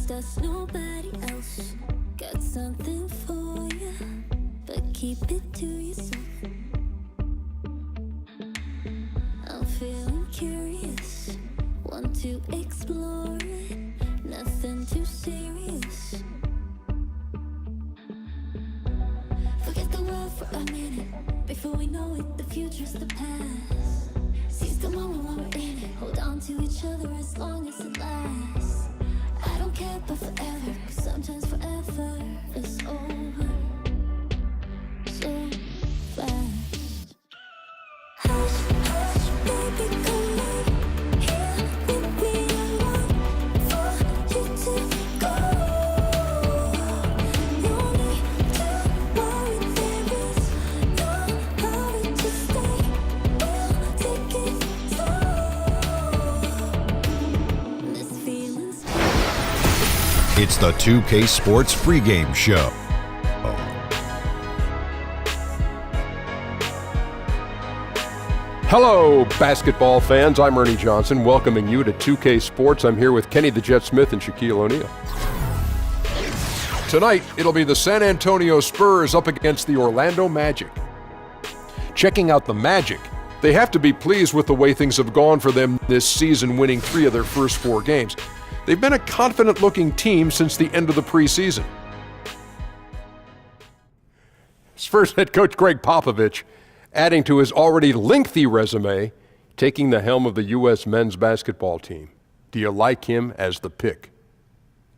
just us, nobody else. Got something for you, but keep it to yourself. I'm feeling curious, want to explore it. Nothing too serious. Forget the world for a minute. Before we know it, the future's the past. Seize the moment while we're in it. Hold on to each other as long as it lasts. I don't care about forever, 'cause sometimes forever is over so fast. Hush, hush, baby, come on. Here with me, I want for you to go. No need to worry, there is no hurry to stay. We'll take it slow. This feeling's It's the 2K Sports pregame show. Hello, basketball fans. I'm Ernie Johnson, welcoming you to 2K Sports. I'm here with Kenny the Jet Smith and Shaquille O'Neal. Tonight, it'll be the San Antonio Spurs up against the Orlando Magic. Checking out the Magic, they have to be pleased with the way things have gone for them this season, winning 3 of their first 4 games. They've been a confident-looking team since the end of the preseason. Spurs head coach Greg Popovich, adding to his already lengthy resume, taking the helm of the U.S. men's basketball team. Do you like him as the pick?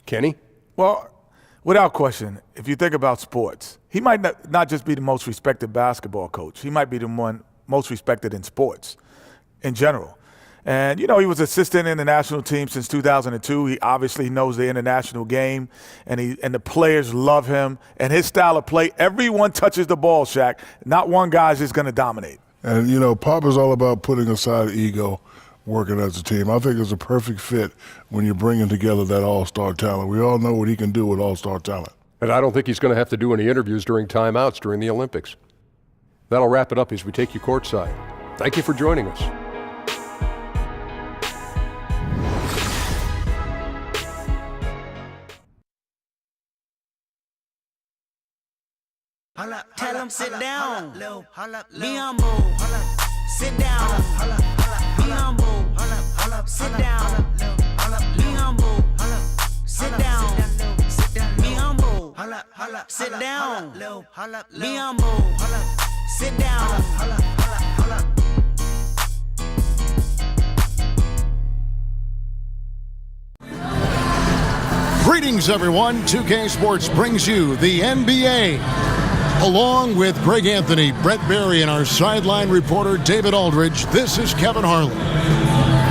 Kenny? Well, without question, if you think about sports, he might not just be the most respected basketball coach. He might be the one most respected in sports in general. And, you know, he was assistant in the national team since 2002. He obviously knows the international game, and the players love him. And his style of play, everyone touches the ball, Shaq. Not one guy's just going to dominate. And, you know, Pop is all about putting aside ego, working as a team. I think it's a perfect fit when you're bringing together that all-star talent. We all know what he can do with all-star talent. And I don't think he's going to have to do any interviews during timeouts during the Olympics. That'll wrap it up as we take you courtside. Thank you for joining us. Tell him sit down. Be humble. Sit down. Be humble. Sit down. Be humble. Sit down. Be humble. Sit down. Be humble. Sit down. Greetings, everyone. 2K Sports brings you the NBA. Along with Greg Anthony, Brett Berry, and our sideline reporter, David Aldridge, this is Kevin Harlan.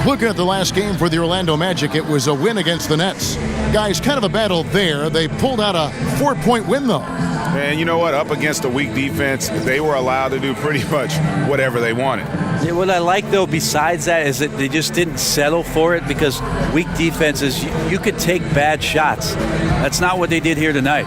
Looking at the last game for the Orlando Magic, it was a win against the Nets. Guys, kind of a battle there. They pulled out a 4-point win, though. And you know what? Up against a weak defense, they were allowed to do pretty much whatever they wanted. Yeah, what I like, though, besides that, is that they just didn't settle for it, because weak defenses, you could take bad shots. That's not what they did here tonight.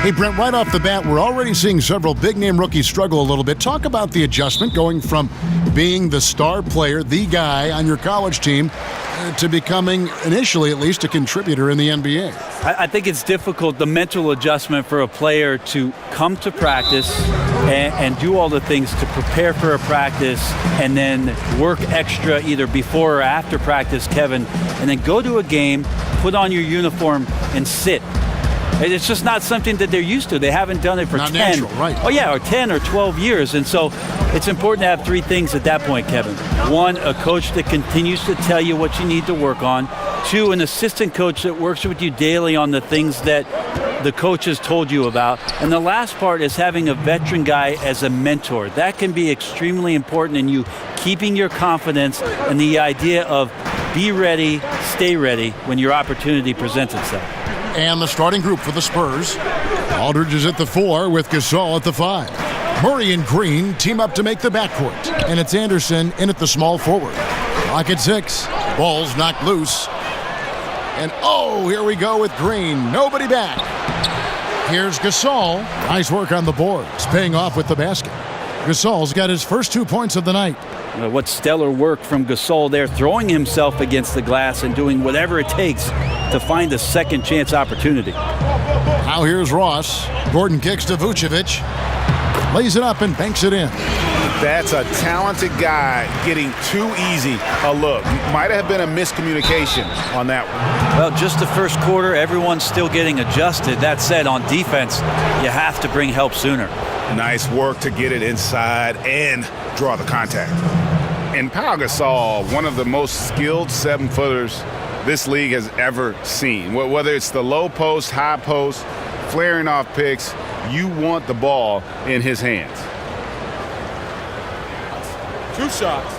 Hey, Brent, right off the bat, we're already seeing several big-name rookies struggle a little bit. Talk about the adjustment going from being the star player, the guy on your college team, to becoming, initially at least, a contributor in the NBA. I think it's difficult, the mental adjustment for a player to come to practice and do all the things to prepare for a practice and then work extra either before or after practice, Kevin, and then go to a game, put on your uniform, and sit. It's just not something that they're used to. They haven't done it for not 10. Natural, right. Oh, yeah, or 10 or 12 years. And so it's important to have 3 things at that point, Kevin. 1, a coach that continues to tell you what you need to work on. 2, an assistant coach that works with you daily on the things that the coach has told you about. And the last part is having a veteran guy as a mentor. That can be extremely important in you keeping your confidence and the idea of be ready, stay ready when your opportunity presents itself. And the starting group for the Spurs. Aldridge is at the 4 with Gasol at the 5. Murray and Green team up to make the backcourt. And it's Anderson in at the small forward. Clock at 6. Ball's knocked loose. And here we go with Green. Nobody back. Here's Gasol. Nice work on the boards, paying off with the basket. Gasol's got his first 2 points of the night. What stellar work from Gasol there, throwing himself against the glass and doing whatever it takes to find a second chance opportunity. Now here's Ross. Gordon kicks to Vucevic. Lays it up and banks it in. That's a talented guy getting too easy a look. Might have been a miscommunication on that one. Well, just the first quarter, everyone's still getting adjusted. That said, on defense, you have to bring help sooner. Nice work to get it inside and draw the contact. And Pau Gasol, one of the most skilled 7-footers this league has ever seen. Whether it's the low post, high post, flaring off picks, you want the ball in his hands. 2 shots.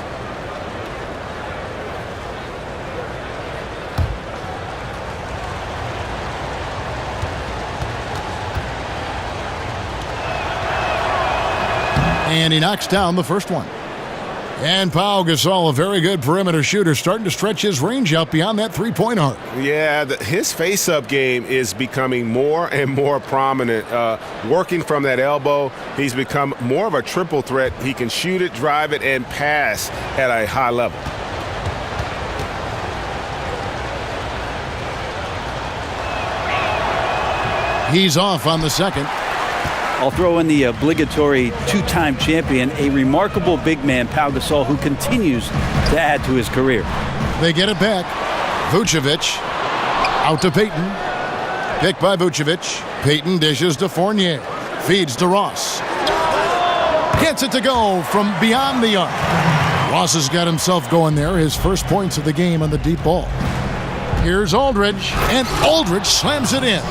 And he knocks down the first one. And Pau Gasol, a very good perimeter shooter, starting to stretch his range out beyond that three-point arc. Yeah, his face-up game is becoming more and more prominent. Working from that elbow, he's become more of a triple threat. He can shoot it, drive it, and pass at a high level. He's off on the second. I'll throw in the obligatory 2-time champion, a remarkable big man, Pau Gasol, who continues to add to his career. They get it back. Vucevic out to Payton. Picked by Vucevic. Payton dishes to Fournier. Feeds to Ross. Gets it to go from beyond the arc. Ross has got himself going there. His first points of the game on the deep ball. Here's Aldridge, and Aldridge slams it in.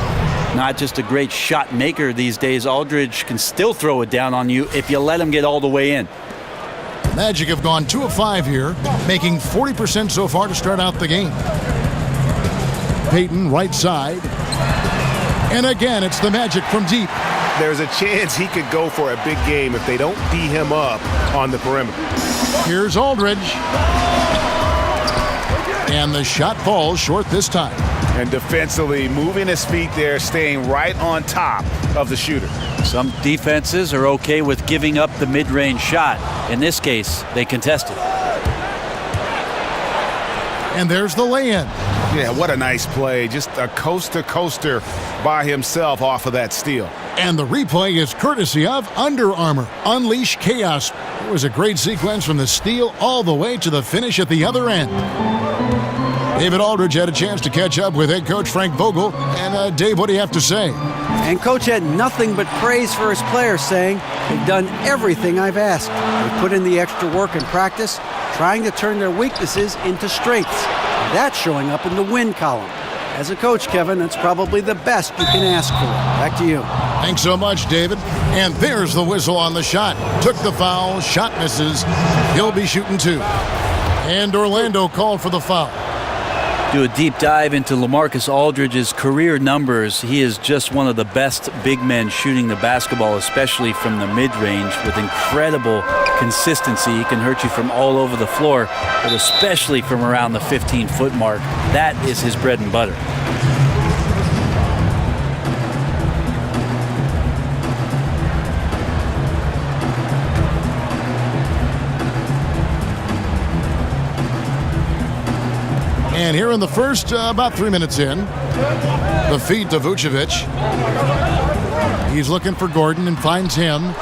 Not just a great shot maker these days, Aldridge can still throw it down on you if you let him get all the way in. Magic have gone 2 of 5 here, making 40% so far to start out the game. Payton, right side. And again, it's the Magic from deep. There's a chance he could go for a big game if they don't D him up on the perimeter. Here's Aldridge. And the shot falls short this time. And defensively, moving his feet there, staying right on top of the shooter. Some defenses are okay with giving up the mid-range shot. In this case, they contested. And there's the lay-in. Yeah, what a nice play. Just a coast-to-coaster by himself off of that steal. And the replay is courtesy of Under Armour. Unleash chaos. It was a great sequence from the steal all the way to the finish at the other end. David Aldridge had a chance to catch up with head coach Frank Vogel. And Dave, what do you have to say? And coach had nothing but praise for his players, saying, "They've done everything I've asked. They've put in the extra work and practice, trying to turn their weaknesses into strengths. That's showing up in the win column. As a coach, Kevin, that's probably the best you can ask for." Back to you. Thanks so much, David. And there's the whistle on the shot. Took the foul, shot misses. He'll be shooting 2. And Orlando called for the foul. Do a deep dive into LaMarcus Aldridge's career numbers. He is just one of the best big men shooting the basketball, especially from the mid-range, with incredible consistency. He can hurt you from all over the floor, but especially from around the 15-foot mark. That is his bread and butter. And here in the first, about 3 minutes in, the feed to Vucevic. He's looking for Gordon and finds him.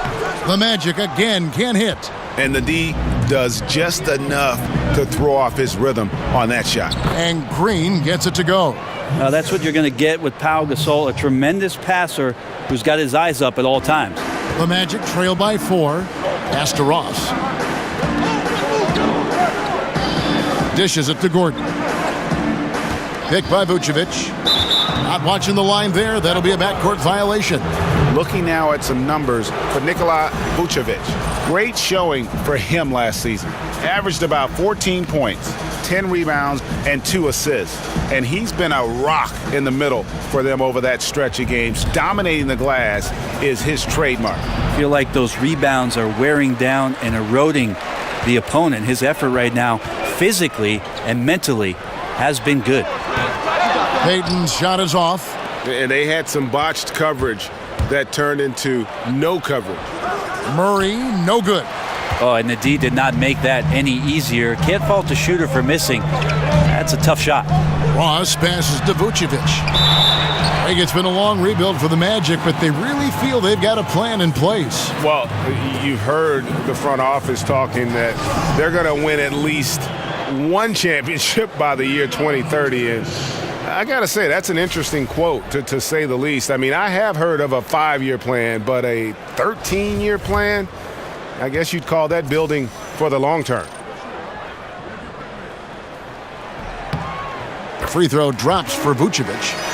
The Magic again can't hit. And the D does just enough to throw off his rhythm on that shot. And Green gets it to go. Now that's what you're going to get with Pau Gasol, a tremendous passer who's got his eyes up at all times. The Magic trail by 4. Pass to Ross. Dishes it to Gordon. Picked by Vucevic. Not watching the line there. That'll be a backcourt violation. Looking now at some numbers for Nikola Vucevic. Great showing for him last season. Averaged about 14 points, 10 rebounds, and 2 assists. And he's been a rock in the middle for them over that stretch of games. Dominating the glass is his trademark. I feel like those rebounds are wearing down and eroding the opponent. His effort right now, physically and mentally, has been good. Payton's shot is off. And they had some botched coverage that turned into no coverage. Murray, no good. Oh, and the D did not make that any easier. Can't fault the shooter for missing. That's a tough shot. Ross passes to Vucevic. I think it's been a long rebuild for the Magic, but they really feel they've got a plan in place. Well, you've heard the front office talking that they're going to win at least one championship by the year 2030. And I got to say, that's an interesting quote, to say the least. I mean, I have heard of a 5-year plan, but a 13-year plan, I guess you'd call that building for the long term. Free throw drops for Vucevic.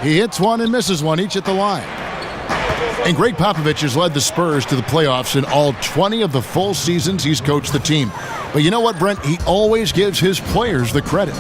He hits one and misses one, each at the line. And Greg Popovich has led the Spurs to the playoffs in all 20 of the full seasons he's coached the team. But you know what, Brent? He always gives his players the credit.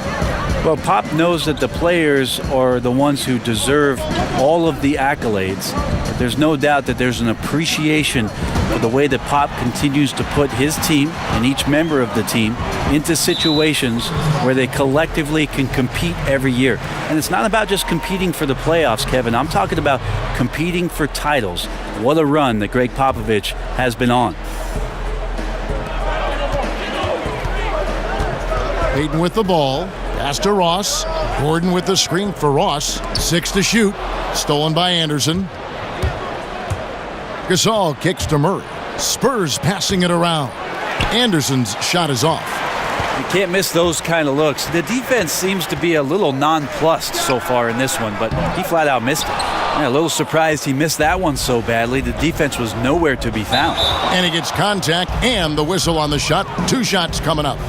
Well, Pop knows that the players are the ones who deserve all of the accolades. But there's no doubt that there's an appreciation for the way that Pop continues to put his team and each member of the team into situations where they collectively can compete every year. And it's not about just competing for the playoffs, Kevin. I'm talking about competing for titles. What a run that Greg Popovich has been on. Payton with the ball. Pass to Ross. Gordon with the screen for Ross. 6 to shoot. Stolen by Anderson. Gasol kicks to Murray. Spurs passing it around. Anderson's shot is off. You can't miss those kind of looks. The defense seems to be a little nonplussed so far in this one, but he flat out missed it. I'm a little surprised he missed that one so badly. The defense was nowhere to be found. And he gets contact and the whistle on the shot. 2 shots coming up.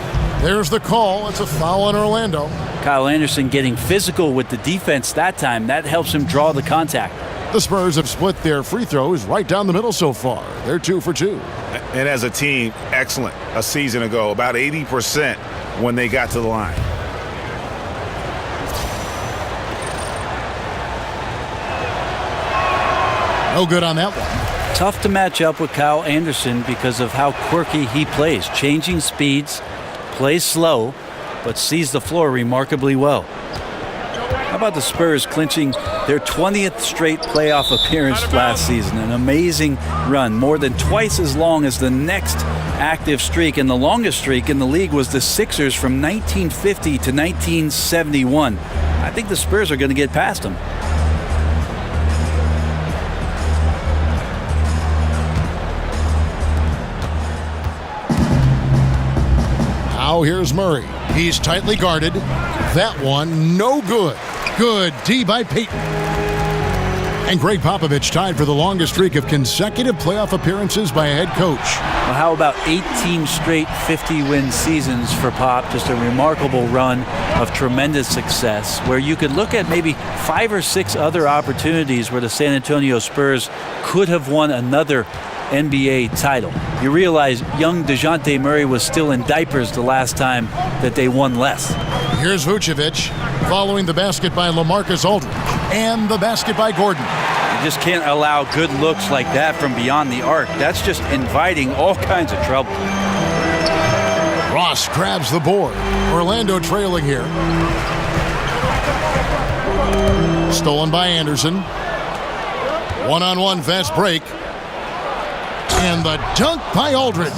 There's the call. It's a foul on Orlando. Kyle Anderson getting physical with the defense that time. That helps him draw the contact. The Spurs have split their free throws right down the middle so far. They're 2 for 2. And as a team, excellent a season ago, about 80% when they got to the line. No good on that one. Tough to match up with Kyle Anderson because of how quirky he plays. Changing speeds, plays slow, but sees the floor remarkably well. How about the Spurs clinching their 20th straight playoff appearance last season? An amazing run, more than twice as long as the next active streak. And the longest streak in the league was the Sixers from 1950 to 1971. I think the Spurs are going to get past them. Now here's Murray. He's tightly guarded. That one, no good. Good D by Payton. And Greg Popovich tied for the longest streak of consecutive playoff appearances by a head coach. Well, how about 18 straight 50-win seasons for Pop? Just a remarkable run of tremendous success where you could look at maybe 5 or 6 other opportunities where the San Antonio Spurs could have won another NBA title. You realize young DeJounte Murray was still in diapers the last time that they won less. Here's Vucevic following the basket by LaMarcus Aldridge and the basket by Gordon. You just can't allow good looks like that from beyond the arc. That's just inviting all kinds of trouble. Ross grabs the board. Orlando trailing here. Stolen by Anderson. One-on-one fast break. And the dunk by Aldridge.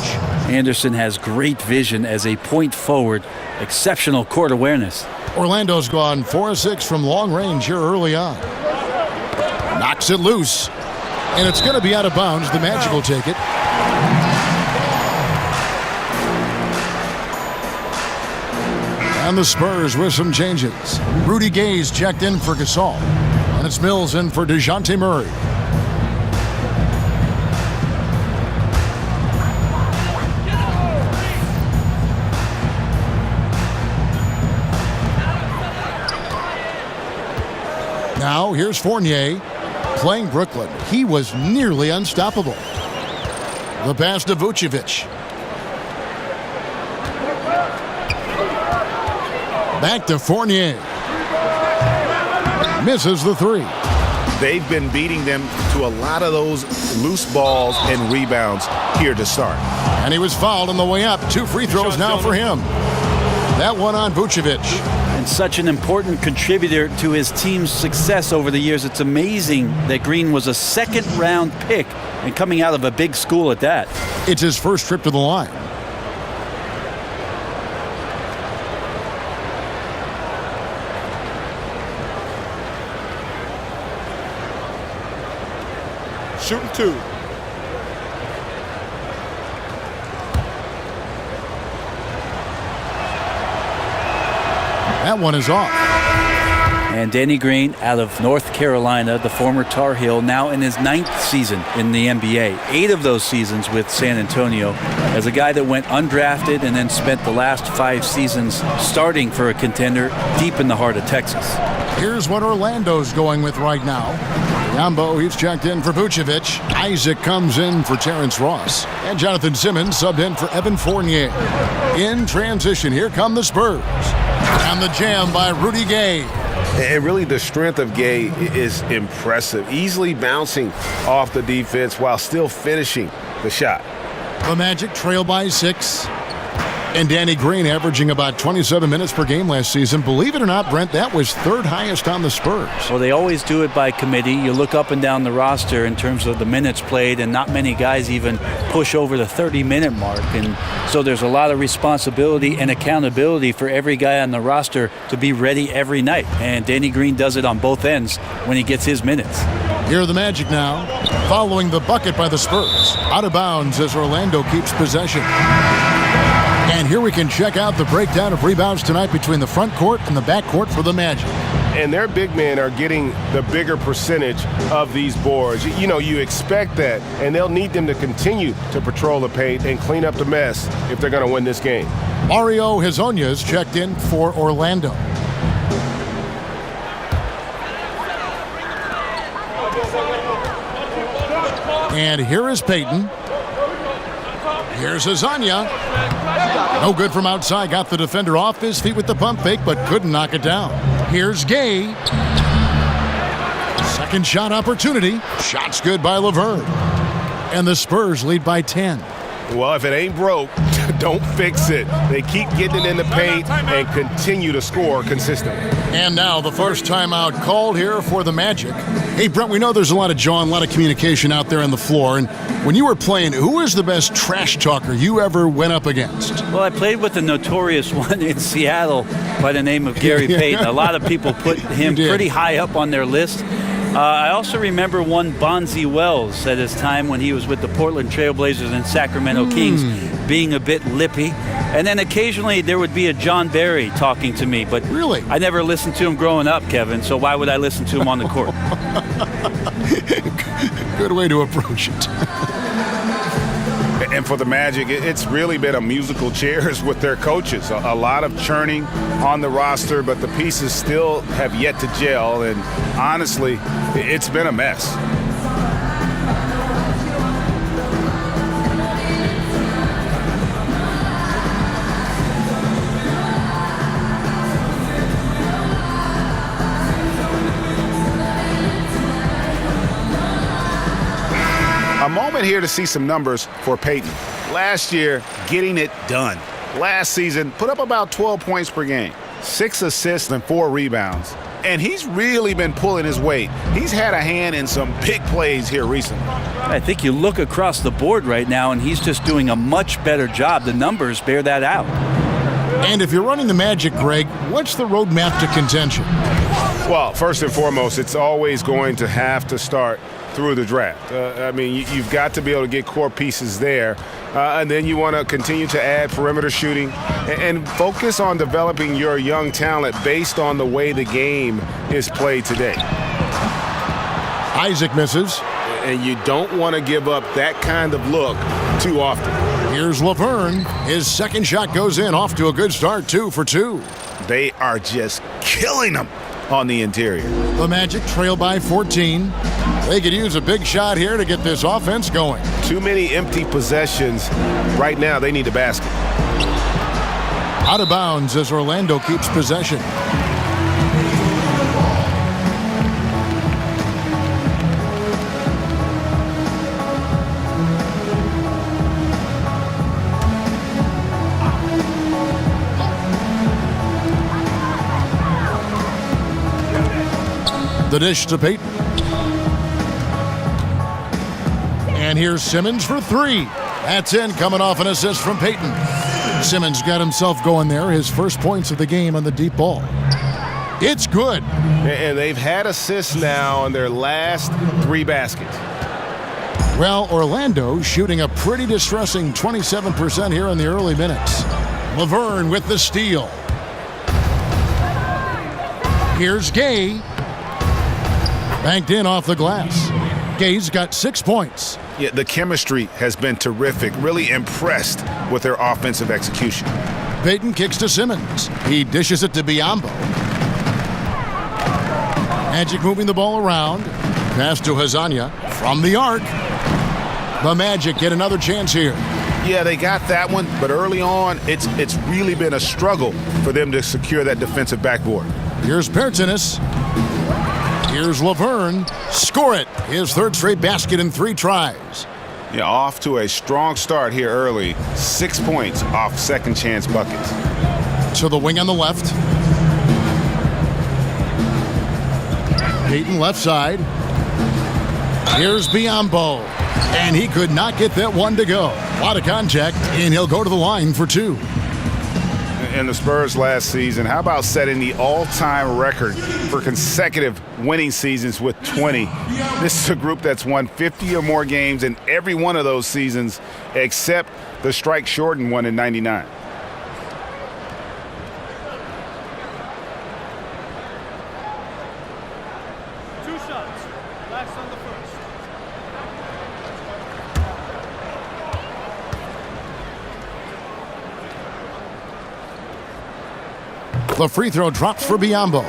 Anderson has great vision as a point forward. Exceptional court awareness. Orlando's gone 4-6 from long range here early on. Knocks it loose. And it's going to be out of bounds. The Magic will take it. And the Spurs with some changes. Rudy Gay's checked in for Gasol. And it's Mills in for DeJounte Murray. Now here's Fournier playing Brooklyn. He was nearly unstoppable. The pass to Vucevic. Back to Fournier. Misses the three. They've been beating them to a lot of those loose balls and rebounds here to start. And he was fouled on the way up. 2 free throws now for him. That one on Vucevic. And such an important contributor to his team's success over the years. It's amazing that Green was a second-round pick and coming out of a big school at that. It's his first trip to the line. Shooting 2. That one is off. And Danny Green out of North Carolina, the former Tar Heel, now in his 9th season in the NBA. 8 of those seasons with San Antonio as a guy that went undrafted and then spent the last 5 seasons starting for a contender deep in the heart of Texas. Here's what Orlando's going with right now. Yambo, he's checked in for Vucevic. Isaac comes in for Terrence Ross. And Jonathan Simmons subbed in for Evan Fournier. In transition, here come the Spurs. And the jam by Rudy Gay. And really the strength of Gay is impressive. Easily bouncing off the defense while still finishing the shot. The Magic trail by 6. And Danny Green averaging about 27 minutes per game last season. Believe it or not, Brent, that was 3rd highest on the Spurs. Well, they always do it by committee. You look up and down the roster in terms of the minutes played, and not many guys even push over the 30-minute mark. And so there's a lot of responsibility and accountability for every guy on the roster to be ready every night. And Danny Green does it on both ends when he gets his minutes. Here are the Magic now, following the bucket by the Spurs. Out of bounds as Orlando keeps possession. And here we can check out the breakdown of rebounds tonight between the front court and the back court for the Magic. And their big men are getting the bigger percentage of these boards. You know, you expect that, and they'll need them to continue to patrol the paint and clean up the mess if they're going to win this game. Mario Hezonya's checked in for Orlando. And here is Payton. Here's Hezonja. No good from outside. Got the defender off his feet with the pump fake, but couldn't knock it down. Here's Gay. Second shot opportunity. Shot's good by Laverne. And the Spurs lead by 10. Well, if it ain't broke, don't fix it. They keep getting it in the paint and continue to score consistently. And now the first timeout called here for the Magic. Hey, Brent, we know there's a lot of jaw and a lot of communication out there on the floor. And when you were playing, who was the best trash talker you ever went up against? Well, I played with the notorious one in Seattle by the name of Gary Payton. A lot of people put him pretty high up on their list. I also remember one Bonzi Wells at his time when he was with the Portland Trailblazers and Sacramento Kings being a bit lippy. And then occasionally there would be a John Barry talking to me. But really, I never listened to him growing up, Kevin, so why would I listen to him on the court? Good way to approach it. And for the Magic, it's really been a musical chairs with their coaches. A lot of churning on the roster, but the pieces still have yet to gel. And honestly, it's been a mess. A moment here to see some numbers for Payton. Last year, getting it done. Last season, put up about 12 points per game, 6 assists and 4 rebounds. And he's really been pulling his weight. He's had a hand in some big plays here recently. I think you look across the board right now, and he's just doing a much better job. The numbers bear that out. And if you're running the Magic, Greg, what's the roadmap to contention? Well, first and foremost, it's always going to have to start through the draft. I mean, you've got to be able to get core pieces there, and then you want to continue to add perimeter shooting and focus on developing your young talent based on the way the game is played today. Isaac misses. And you don't want to give up that kind of look too often. Here's Laverne. His second shot goes in, off to a good start, 2 for 2. They are just killing them on the interior. The Magic trail by 14. They could use a big shot here to get this offense going. Too many empty possessions. Right now, they need a basket. Out of bounds as Orlando keeps possession. The dish to Payton. And here's Simmons for 3. That's in, coming off an assist from Payton. Simmons got himself going there, his first points of the game on the deep ball. It's good. And they've had assists now on their last 3 baskets. Well, Orlando shooting a pretty distressing 27% here in the early minutes. Laverne with the steal. Here's Gay. Banked in off the glass. Gay's got 6 points. Yeah, the chemistry has been terrific. Really impressed with their offensive execution. Payton kicks to Simmons. He dishes it to Biyombo. Magic moving the ball around. Pass to Hazanya from the arc. The Magic get another chance here. Yeah, they got that one, but early on, it's really been a struggle for them to secure that defensive backboard. Here's Pertinis. Here's Laverne. Score it. His third straight basket in 3 tries. Yeah, off to a strong start here early. 6 points off second chance buckets. To the wing on the left. Payton left side. Here's Biyombo. And he could not get that one to go. A lot of contact, and he'll go to the line for 2. In the Spurs last season, how about setting the all-time record for consecutive winning seasons with 20? This is a group that's won 50 or more games in every one of those seasons except the strike-shortened one in '99. The free throw drops for Biyombo.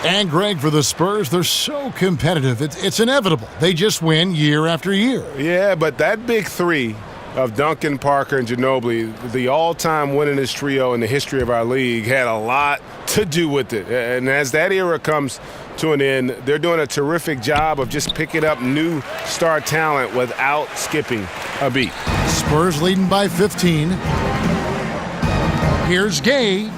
And Greg, for the Spurs, they're so competitive. It's inevitable. They just win year after year. Yeah, but that big 3 of Duncan, Parker, and Ginobili, the all-time winningest trio in the history of our league, had a lot to do with it. And as that era comes to an end, they're doing a terrific job of just picking up new star talent without skipping a beat. Spurs leading by 15. Here's Gay.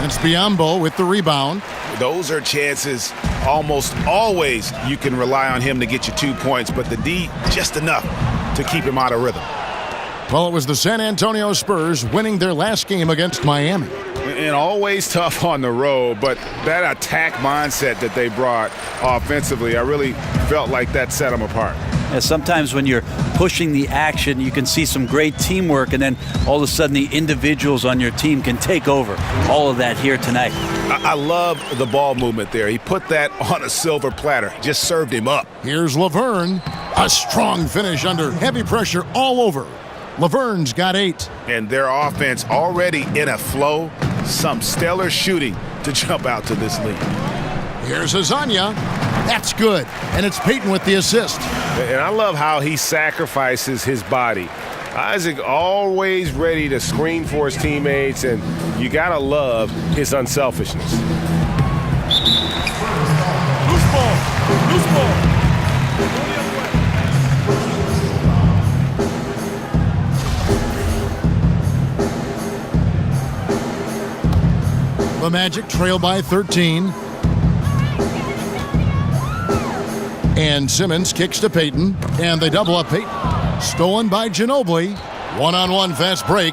It's Biyombo with the rebound. Those are chances almost always you can rely on him to get you 2 points, but the D just enough to keep him out of rhythm. Well, it was the San Antonio Spurs winning their last game against Miami. And always tough on the road, but that attack mindset that they brought offensively, I really felt like that set them apart. And sometimes when you're pushing the action, you can see some great teamwork, and then all of a sudden the individuals on your team can take over. All of that here tonight. I love the ball movement there. He put that on a silver platter, just served him up. Here's Laverne. A strong finish under heavy pressure all over. Laverne's got 8. And their offense already in a flow. Some stellar shooting to jump out to this lead. Here's Hazanya. That's good. And it's Payton with the assist. And I love how he sacrifices his body. Isaac always ready to screen for his teammates, and you gotta love his unselfishness. Loose ball. Loose ball. The Magic trail by 13. And Simmons kicks to Payton, and they double up Payton. Stolen by Ginobili. One-on-one fast break.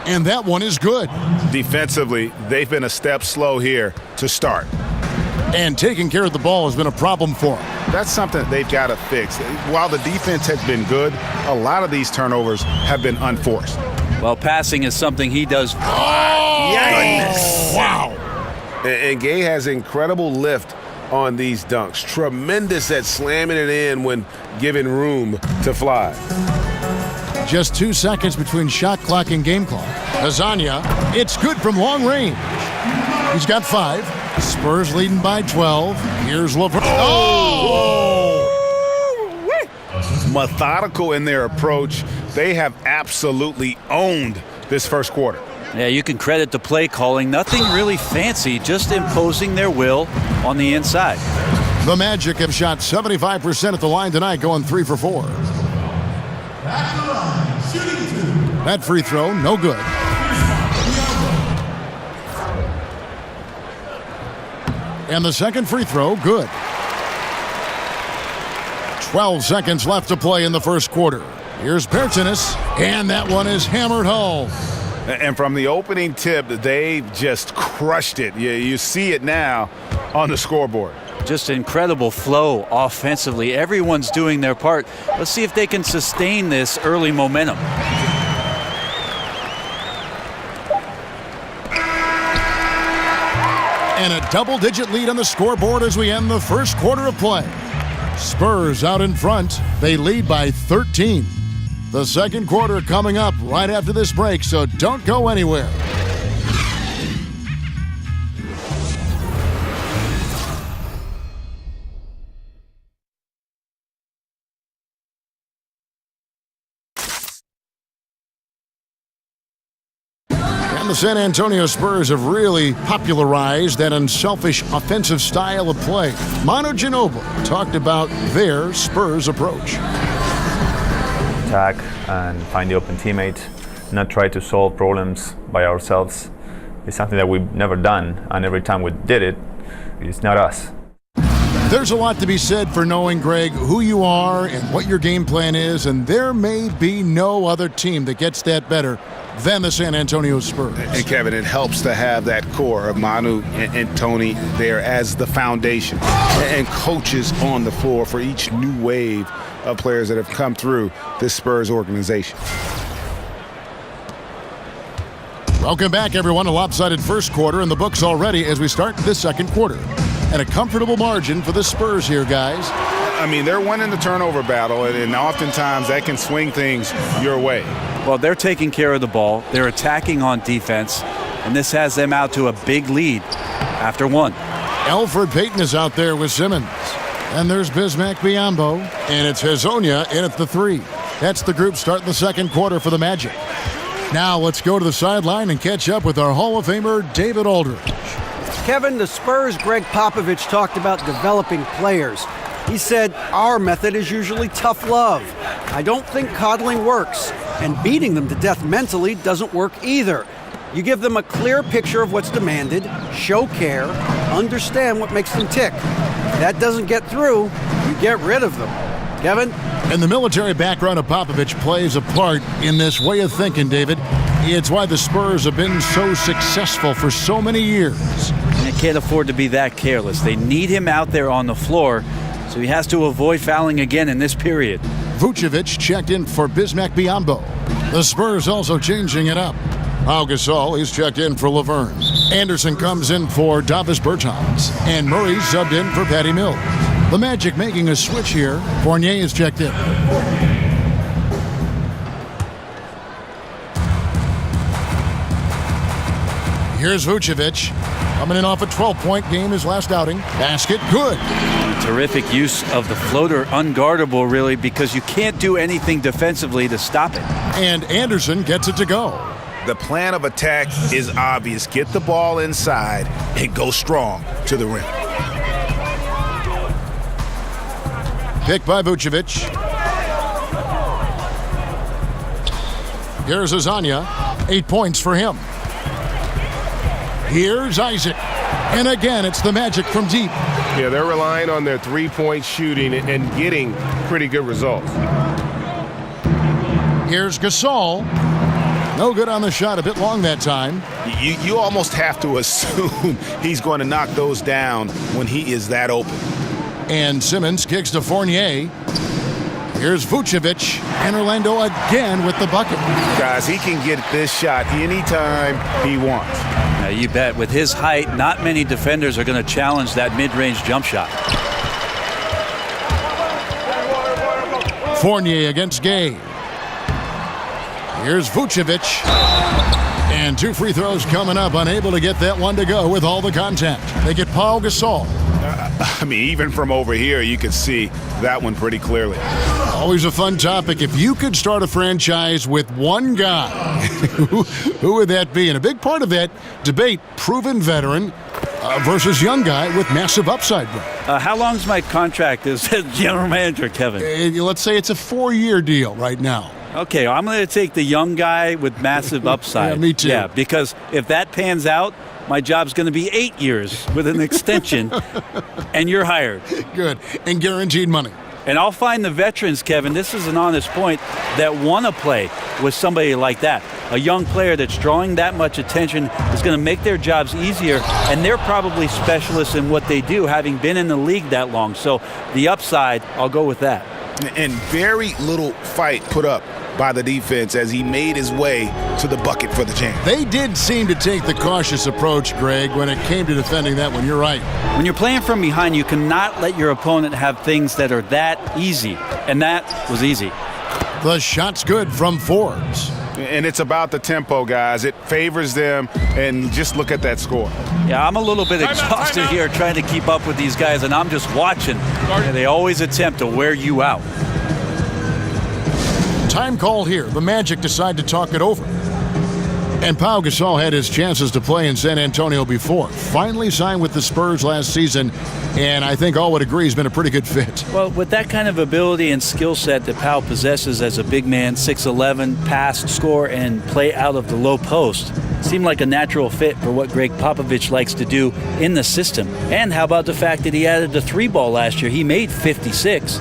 And that one is good. Defensively, they've been a step slow here to start. And taking care of the ball has been a problem for them. That's something they've got to fix. While the defense has been good, a lot of these turnovers have been unforced. Well, passing is something he does. Oh, yikes! Wow. And Gay has incredible lift on these dunks. Tremendous at slamming it in when given room to fly. Just 2 seconds between shot clock and game clock. Azania, it's good from long range. He's got 5. Spurs leading by 12. Here's LeVert. Methodical in their approach. They have absolutely owned this first quarter. Yeah, you can credit the play calling. Nothing really fancy, just imposing their will on the inside. The Magic have shot 75% at the line tonight, going 3 for 4. That free throw, no good. And the second free throw, good. 12 seconds left to play in the first quarter. Here's Bertanis, and that one is hammered home. And from the opening tip, they just crushed it. You see it now on the scoreboard. Just incredible flow offensively. Everyone's doing their part. Let's see if they can sustain this early momentum. And a double-digit lead on the scoreboard as we end the first quarter of play. Spurs out in front. They lead by 13. The second quarter coming up right after this break, so don't go anywhere. The San Antonio Spurs have really popularized that unselfish offensive style of play. Manu Ginobili talked about their Spurs approach. Attack and find the open teammate, not try to solve problems by ourselves. It's something that we've never done, and every time we did it, it's not us. There's a lot to be said for knowing, Greg, who you are and what your game plan is, and there may be no other team that gets that better than the San Antonio Spurs. And Kevin, it helps to have that core of Manu and Tony there as the foundation and coaches on the floor for each new wave of players that have come through this Spurs organization. Welcome back, everyone. A lopsided first quarter in the books already as we start the second quarter. And a comfortable margin for the Spurs here, guys. I mean, they're winning the turnover battle, and oftentimes that can swing things your way. Well, they're taking care of the ball. They're attacking on defense, and this has them out to a big lead after 1. Elfrid Payton is out there with Simmons. And there's Bismack Biyombo, and it's Hezonja in at the 3. That's the group starting the second quarter for the Magic. Now let's go to the sideline and catch up with our Hall of Famer, David Aldridge. Kevin, the Spurs' Greg Popovich talked about developing players. He said, our method is usually tough love. I don't think coddling works, and beating them to death mentally doesn't work either. You give them a clear picture of what's demanded, show care, understand what makes them tick. If that doesn't get through, you get rid of them. Kevin? And the military background of Popovich plays a part in this way of thinking, David. It's why the Spurs have been so successful for so many years. They can't afford to be that careless. They need him out there on the floor, so he has to avoid fouling again in this period. Vucevic checked in for Bismack Biyombo. The Spurs also changing it up. Pau Gasol, he's checked in for Laverne. Anderson comes in for Davis Bertans. And Murray subbed in for Patty Mills. The Magic making a switch here. Fournier is checked in. Here's Vucevic. Coming in off a 12-point game his last outing. Basket, good. Terrific use of the floater, unguardable really, because you can't do anything defensively to stop it. And Anderson gets it to go. The plan of attack is obvious. Get the ball inside and go strong to the rim. Pick by Vucevic. Here's Hezonja. 8 points for him. Here's Isaac. And again, it's the Magic from deep. Yeah, they're relying on their three-point shooting and getting pretty good results. Here's Gasol. No good on the shot, a bit long that time. You almost have to assume he's going to knock those down when he is that open. And Simmons kicks to Fournier. Here's Vucevic, and Orlando again with the bucket. Guys, he can get this shot anytime he wants. Now, you bet. With his height, not many defenders are going to challenge that mid-range jump shot. Fournier against Gay. Here's Vucevic. And 2 free throws coming up. Unable to get that one to go with all the contact. They get Pau Gasol. I mean, even from over here, you can see that one pretty clearly. Always a fun topic. If you could start a franchise with one guy, who would that be? And a big part of that debate, proven veteran versus young guy with massive upside. How long's my contract as general manager, Kevin? Let's say it's a 4-year deal right now. Okay, I'm going to take the young guy with massive upside. Yeah, me too. Yeah, because if that pans out, my job's going to be 8 years with an extension, and you're hired. Good, and guaranteed money. And I'll find the veterans, Kevin, this is an honest point, that want to play with somebody like that. A young player that's drawing that much attention is going to make their jobs easier, and they're probably specialists in what they do, having been in the league that long. So the upside, I'll go with that. And very little fight put up by the defense as he made his way to the bucket for the champ. They did seem to take the cautious approach, Greg, when it came to defending that one. You're right. When you're playing from behind, you cannot let your opponent have things that are that easy. And that was easy. The shot's good from Forbes. And it's about the tempo, guys. It favors them, and just look at that score. Yeah, I'm a little bit exhausted here trying to keep up with these guys, and I'm just watching. And they always attempt to wear you out. Time call here. The Magic decide to talk it over. And Pau Gasol had his chances to play in San Antonio before. Finally signed with the Spurs last season, and I think all would agree he's been a pretty good fit. Well, with that kind of ability and skill set that Pau possesses as a big man, 6'11", pass, score, and play out of the low post, seemed like a natural fit for what Greg Popovich likes to do in the system. And how about the fact that he added the 3-ball last year? He made 56.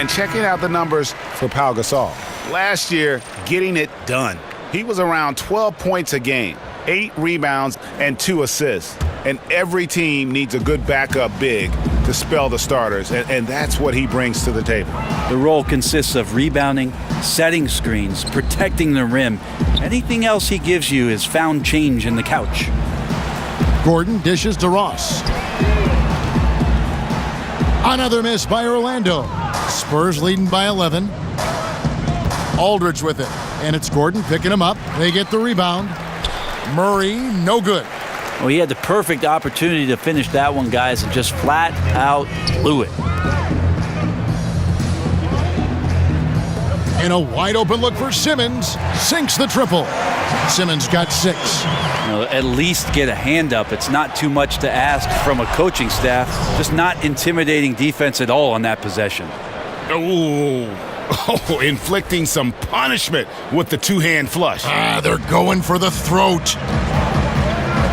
Checking out the numbers for Pau Gasol. Last year, getting it done. He was around 12 points a game, 8 rebounds, and 2 assists. And every team needs a good backup big to spell the starters, and that's what he brings to the table. The role consists of rebounding, setting screens, protecting the rim. Anything else he gives you is found change in the couch. Gordon dishes to Ross. Another miss by Orlando. Spurs leading by 11. Aldridge with it. And it's Gordon picking him up. They get the rebound. Murray, no good. Well, he had the perfect opportunity to finish that one, guys, and just flat out blew it. And a wide open look for Simmons. Sinks the triple. Simmons got 6. At least get a hand up. It's not too much to ask from a coaching staff. Just not intimidating defense at all on that possession. Oh, inflicting some punishment with the 2-hand flush. They're going for the throat.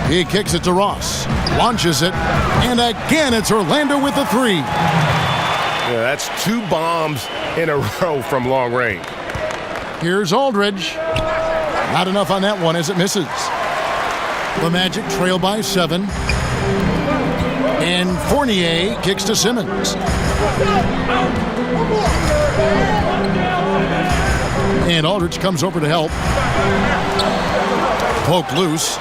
He kicks it to Ross. Launches it. And again, it's Orlando with the 3. Yeah, that's 2 bombs in a row from long range. Here's Aldridge. Not enough on that one as it misses. The Magic trail by 7. And Fournier kicks to Simmons. And Aldridge comes over to help. Poke loose.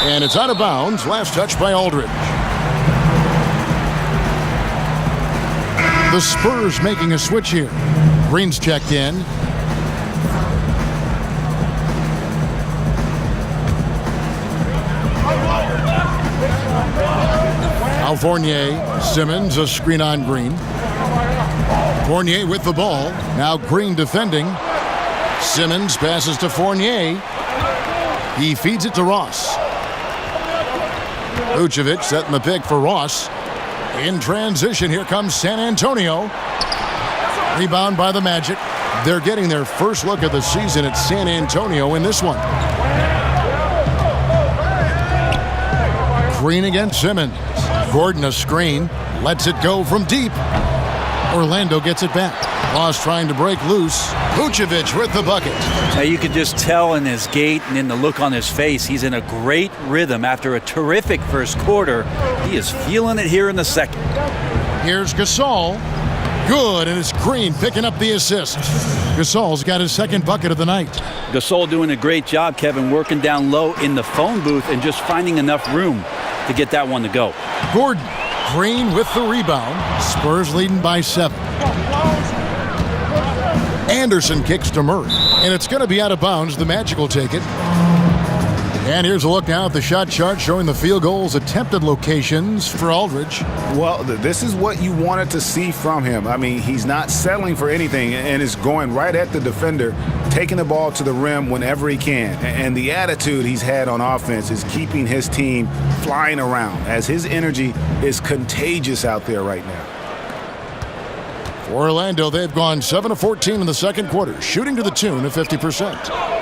And it's out of bounds. Last touch by Aldridge. The Spurs making a switch here. Green's checked in. Now Fournier, Simmons, a screen on Green. Fournier with the ball. Now Green defending. Simmons passes to Fournier. He feeds it to Ross. Vucevic setting the pick for Ross. In transition, here comes San Antonio. Rebound by the Magic. They're getting their first look of the season at San Antonio in this one. Green against Simmons. Gordon a screen. Lets it go from deep. Orlando gets it back. Ross trying to break loose. Vucevic with the bucket. Now you can just tell in his gait and in the look on his face, he's in a great rhythm after a terrific first quarter. He is feeling it here in the second. Here's Gasol. Good, and it's Green picking up the assist. Gasol's got his second bucket of the night. Gasol doing a great job, Kevin, working down low in the phone booth and just finding enough room to get that one to go. Gordon. Green with the rebound. Spurs leading by 7. Anderson kicks to Murray, and it's going to be out of bounds. The Magic will take it. And here's a look now at the shot chart showing the field goals attempted locations for Aldridge. Well, this is what you wanted to see from him. I mean, he's not settling for anything and is going right at the defender, taking the ball to the rim whenever he can. And the attitude he's had on offense is keeping his team flying around as his energy is contagious out there right now. For Orlando, they've gone 7 of 14 in the second quarter, shooting to the tune of 50%.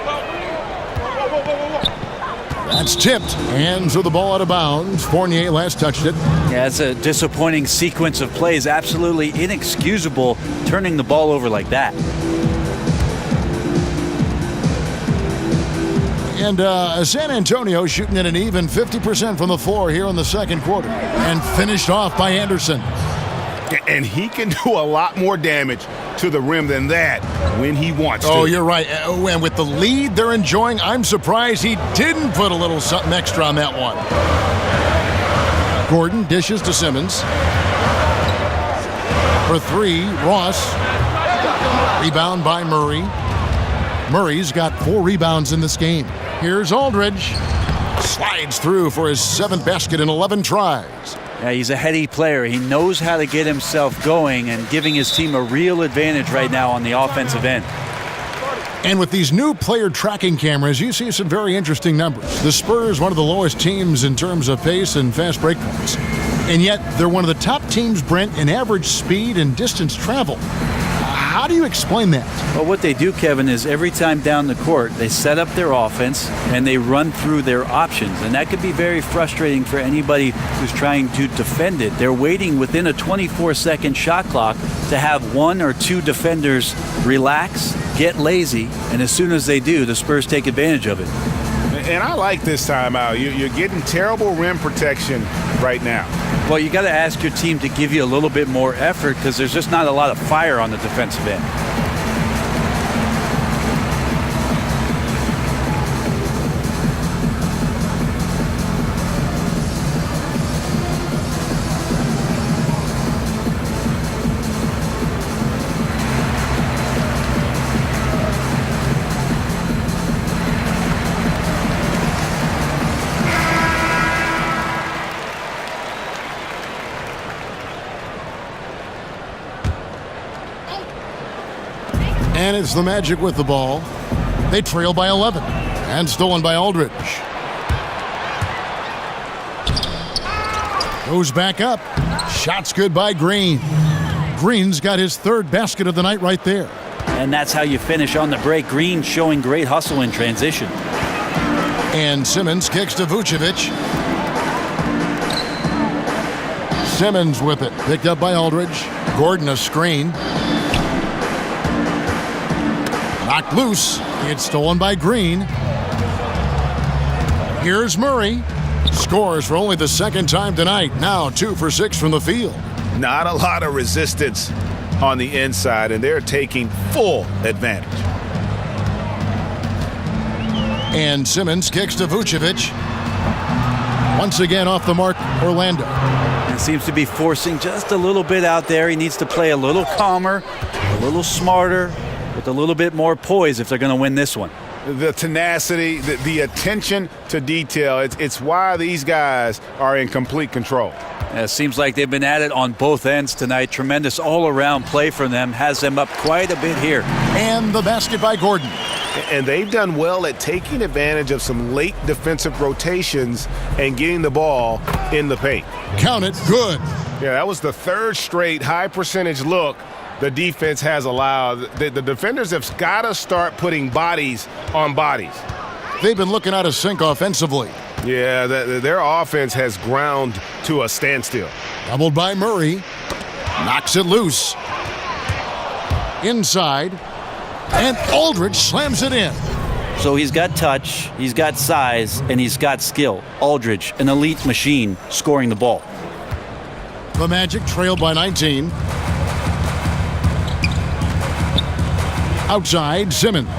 That's tipped, and so the ball out of bounds. Fournier last touched it. Yeah, it's a disappointing sequence of plays. Absolutely inexcusable turning the ball over like that. And San Antonio shooting at an even 50% from the floor here in the second quarter. And finished off by Anderson. And he can do a lot more damage to the rim than that when he wants to. Oh, you're right. And with the lead they're enjoying, I'm surprised he didn't put a little something extra on that one. Gordon dishes to Simmons. For 3, Ross. Rebound by Murray. Murray's got 4 rebounds in this game. Here's Aldridge. Slides through for his 7th basket in 11 tries. Yeah, he's a heady player. He knows how to get himself going and giving his team a real advantage right now on the offensive end. And with these new player tracking cameras, you see some very interesting numbers. The Spurs, one of the lowest teams in terms of pace and fast break points. And yet, they're one of the top teams, Brent, in average speed and distance travel. How do you explain that? Well, what they do, Kevin, is every time down the court, they set up their offense and they run through their options. And that could be very frustrating for anybody who's trying to defend it. They're waiting within a 24-second shot clock to have 1 or 2 defenders relax, get lazy, and as soon as they do, the Spurs take advantage of it. And I like this timeout. You're getting terrible rim protection right now. Well, you got to ask your team to give you a little bit more effort because there's just not a lot of fire on the defensive end. And it's the Magic with the ball. They trail by 11. And stolen by Aldridge. Goes back up. Shot's good by Green. Green's got his 3rd basket of the night right there. And that's how you finish on the break. Green showing great hustle in transition. And Simmons kicks to Vucevic. Simmons with it. Picked up by Aldridge. Gordon a screen. Knocked loose. It's stolen by Green. Here's Murray. Scores for only the 2nd time tonight. Now 2 for 6 from the field. Not a lot of resistance on the inside, and they're taking full advantage. And Simmons kicks to Vucevic. Once again off the mark, Orlando. And seems to be forcing just a little bit out there. He needs to play a little calmer, a little smarter, with a little bit more poise if they're going to win this one. The tenacity, the attention to detail, it's why these guys are in complete control. It seems like they've been at it on both ends tonight. Tremendous all-around play from them. Has them up quite a bit here. And the basket by Gordon. And they've done well at taking advantage of some late defensive rotations and getting the ball in the paint. Count it. Good. Yeah, that was the 3rd straight high percentage look the defense has allowed. The defenders have got to start putting bodies on bodies. They've been looking out of sync offensively. Yeah, their offense has ground to a standstill. Doubled by Murray. Knocks it loose. Inside. And Aldridge slams it in. So he's got touch, he's got size, and he's got skill. Aldridge, an elite machine, scoring the ball. The Magic trail by 19. Outside, Simmons.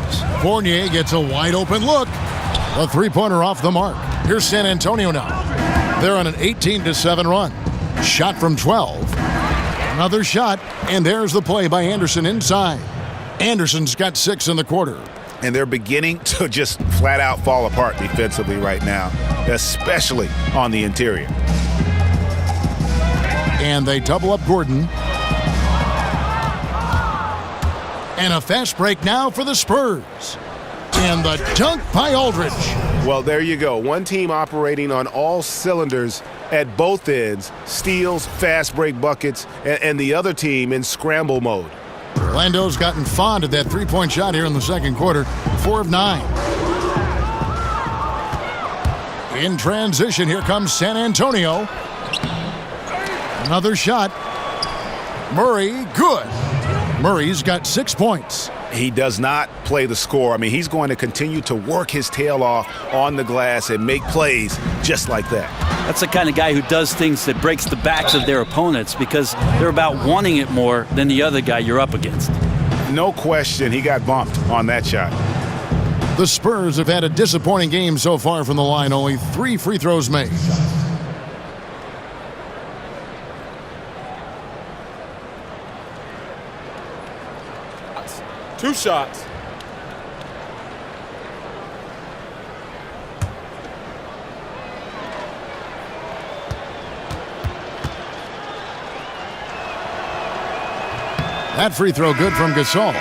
Fournier gets a wide open look. A three-pointer off the mark. Here's San Antonio now. They're on an 18-7 run. Shot from 12. Another shot, and there's the play by Anderson inside. Anderson's got 6 in the quarter. And they're beginning to just flat out fall apart defensively right now, especially on the interior. And they double up Gordon. And a fast break now for the Spurs. And the dunk by Aldridge. Well, there you go. One team operating on all cylinders at both ends, steals, fast break buckets, and the other team in scramble mode. Orlando's gotten fond of that three-point shot here in the second quarter. 4 of 9. In transition, here comes San Antonio. Another shot. Murray, good. Murray's got 6 points. He does not play the score. I mean, he's going to continue to work his tail off on the glass and make plays just like that. That's the kind of guy who does things that breaks the backs of their opponents because they're about wanting it more than the other guy you're up against. No question, he got bumped on that shot. The Spurs have had a disappointing game so far from the line. Only 3 free throws made. Two shots. That free throw good from Gasol.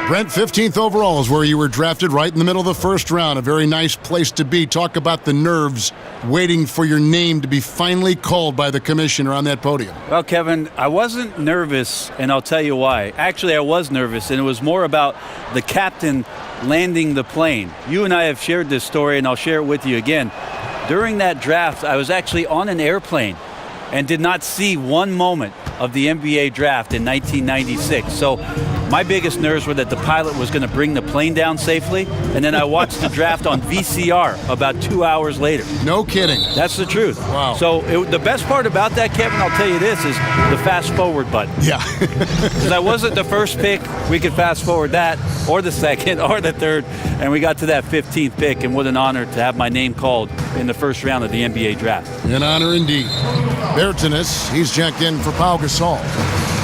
Brent, 15th overall is where you were drafted, right in the middle of the first round. A very nice place to be. Talk about the nerves waiting for your name to be finally called by the commissioner on that podium. Well, Kevin, I wasn't nervous, and I'll tell you why. Actually, I was nervous, and it was more about the captain landing the plane. You and I have shared this story, and I'll share it with you again. During that draft, I was actually on an airplane and did not see one moment of the NBA draft in 1996. So my biggest nerves were that the pilot was going to bring the plane down safely, and then I watched the draft on VCR about 2 hours later. No kidding. That's the truth. Wow. So the best part about that, Kevin, I'll tell you this, is the fast forward button. Yeah. Because I wasn't the first pick. We could fast forward that, or the second, or the third, and we got to that 15th pick, and what an honor to have my name called in the first round of the NBA draft. An honor indeed. Bertanis, he's checked in for Pau Gasol.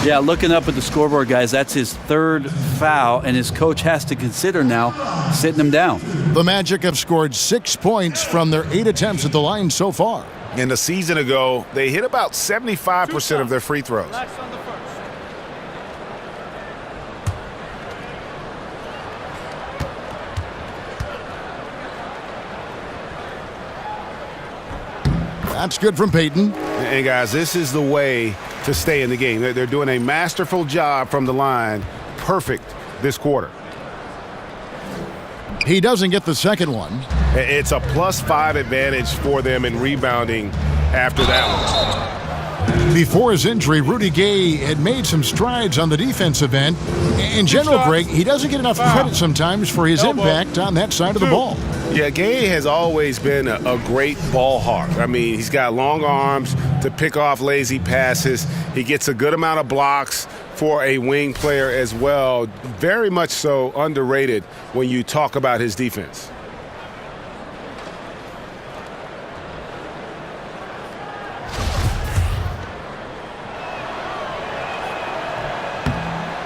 Yeah, looking up at the scoreboard, guys, that's his third foul, and his coach has to consider now sitting him down. The Magic have scored 6 points from their 8 attempts at the line so far. And a season ago, they hit about 75% of their free throws. That's good from Peyton. And guys, this is the way to stay in the game. They're doing a masterful job from the line. Perfect this quarter. He doesn't get the second one. It's a +5 advantage for them in rebounding after that one. Before his injury, Rudy Gay had made some strides on the defensive end. In general, Greg, he doesn't get enough credit sometimes for his impact on that side of the ball. Yeah, Gay has always been a great ball hawk. I mean, he's got long arms to pick off lazy passes. He gets a good amount of blocks for a wing player as well. Very much so underrated when you talk about his defense.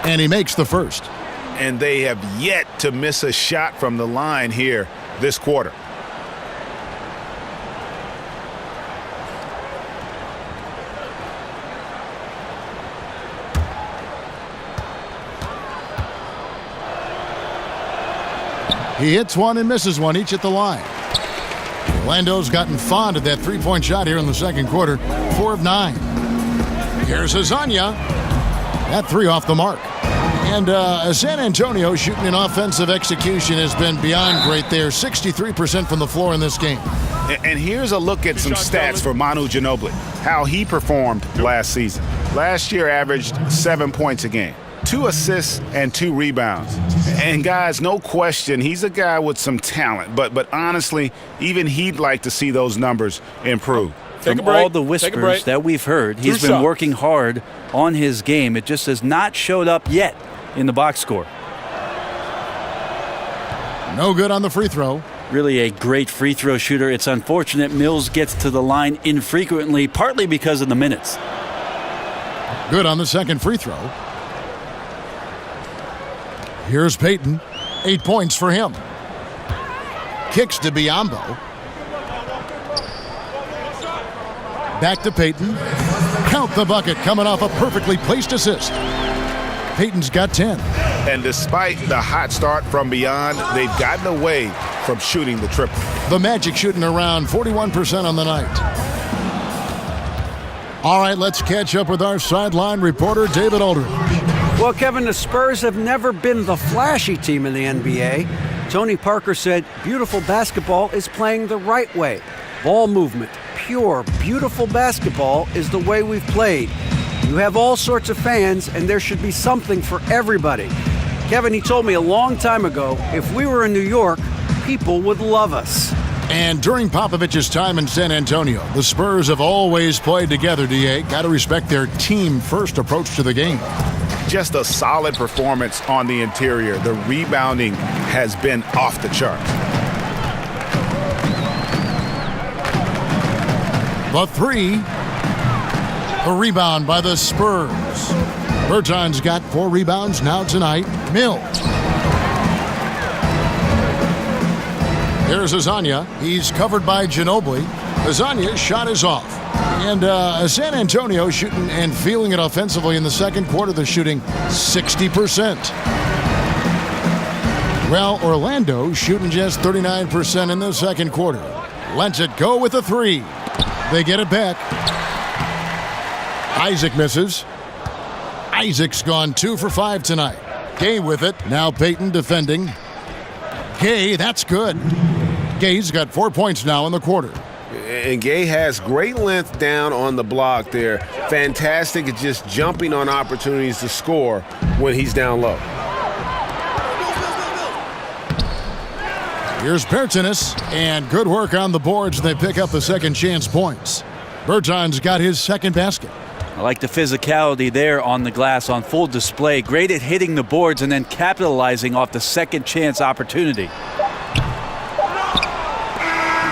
And he makes the first. And they have yet to miss a shot from the line here this quarter. He hits one and misses one, each at the line. Orlando's gotten fond of that three-point shot here in the second quarter. 4 of 9. Here's Azania. That 3 off the mark. And San Antonio shooting in offensive execution has been beyond great there. 63% from the floor in this game. And here's a look at some stats for Manu Ginobili, how he performed last season. Last year averaged 7 points a game, 2 assists and 2 rebounds. And guys, no question, he's a guy with some talent. But honestly, even he'd like to see those numbers improve. From all the whispers that we've heard, he's been working hard on his game. It just has not showed up yet in the box score. No good on the free throw. Really a great free throw shooter. It's unfortunate Mills gets to the line infrequently, partly because of the minutes. Good on the second free throw. Here's Payton. 8 points for him. Kicks to Biyombo. Back to Payton. Count the bucket coming off a perfectly placed assist. Payton's got 10. And despite the hot start from beyond, they've gotten away from shooting the triple. The Magic shooting around 41% on the night. All right, let's catch up with our sideline reporter, David Aldridge. Well, Kevin, the Spurs have never been the flashy team in the NBA. Tony Parker said beautiful basketball is playing the right way. Ball movement, pure, beautiful basketball is the way we've played. You have all sorts of fans, and there should be something for everybody. Kevin, he told me a long time ago, if we were in New York, people would love us. And during Popovich's time in San Antonio, the Spurs have always played together, D.A. Got to respect their team-first approach to the game. Just a solid performance on the interior. The rebounding has been off the charts. The three. The rebound by the Spurs. Berton's got 4 rebounds now tonight. Mills. Here's Azania. He's covered by Ginobili. Azania's shot is off. And San Antonio shooting and feeling it offensively in the second quarter. They're shooting 60%. Well, Orlando shooting just 39% in the second quarter. Lets it go with a 3. They get it back. Isaac misses. Isaac's gone 2 for 5 tonight. Gay with it. Now Payton defending. Gay, that's good. Gay's got 4 points now in the quarter. And Gay has great length down on the block there. Fantastic at just jumping on opportunities to score when he's down low. Here's Bertans, and good work on the boards. They pick up the second chance points. Berton's got his second basket. I like the physicality there on the glass on full display. Great at hitting the boards and then capitalizing off the second chance opportunity.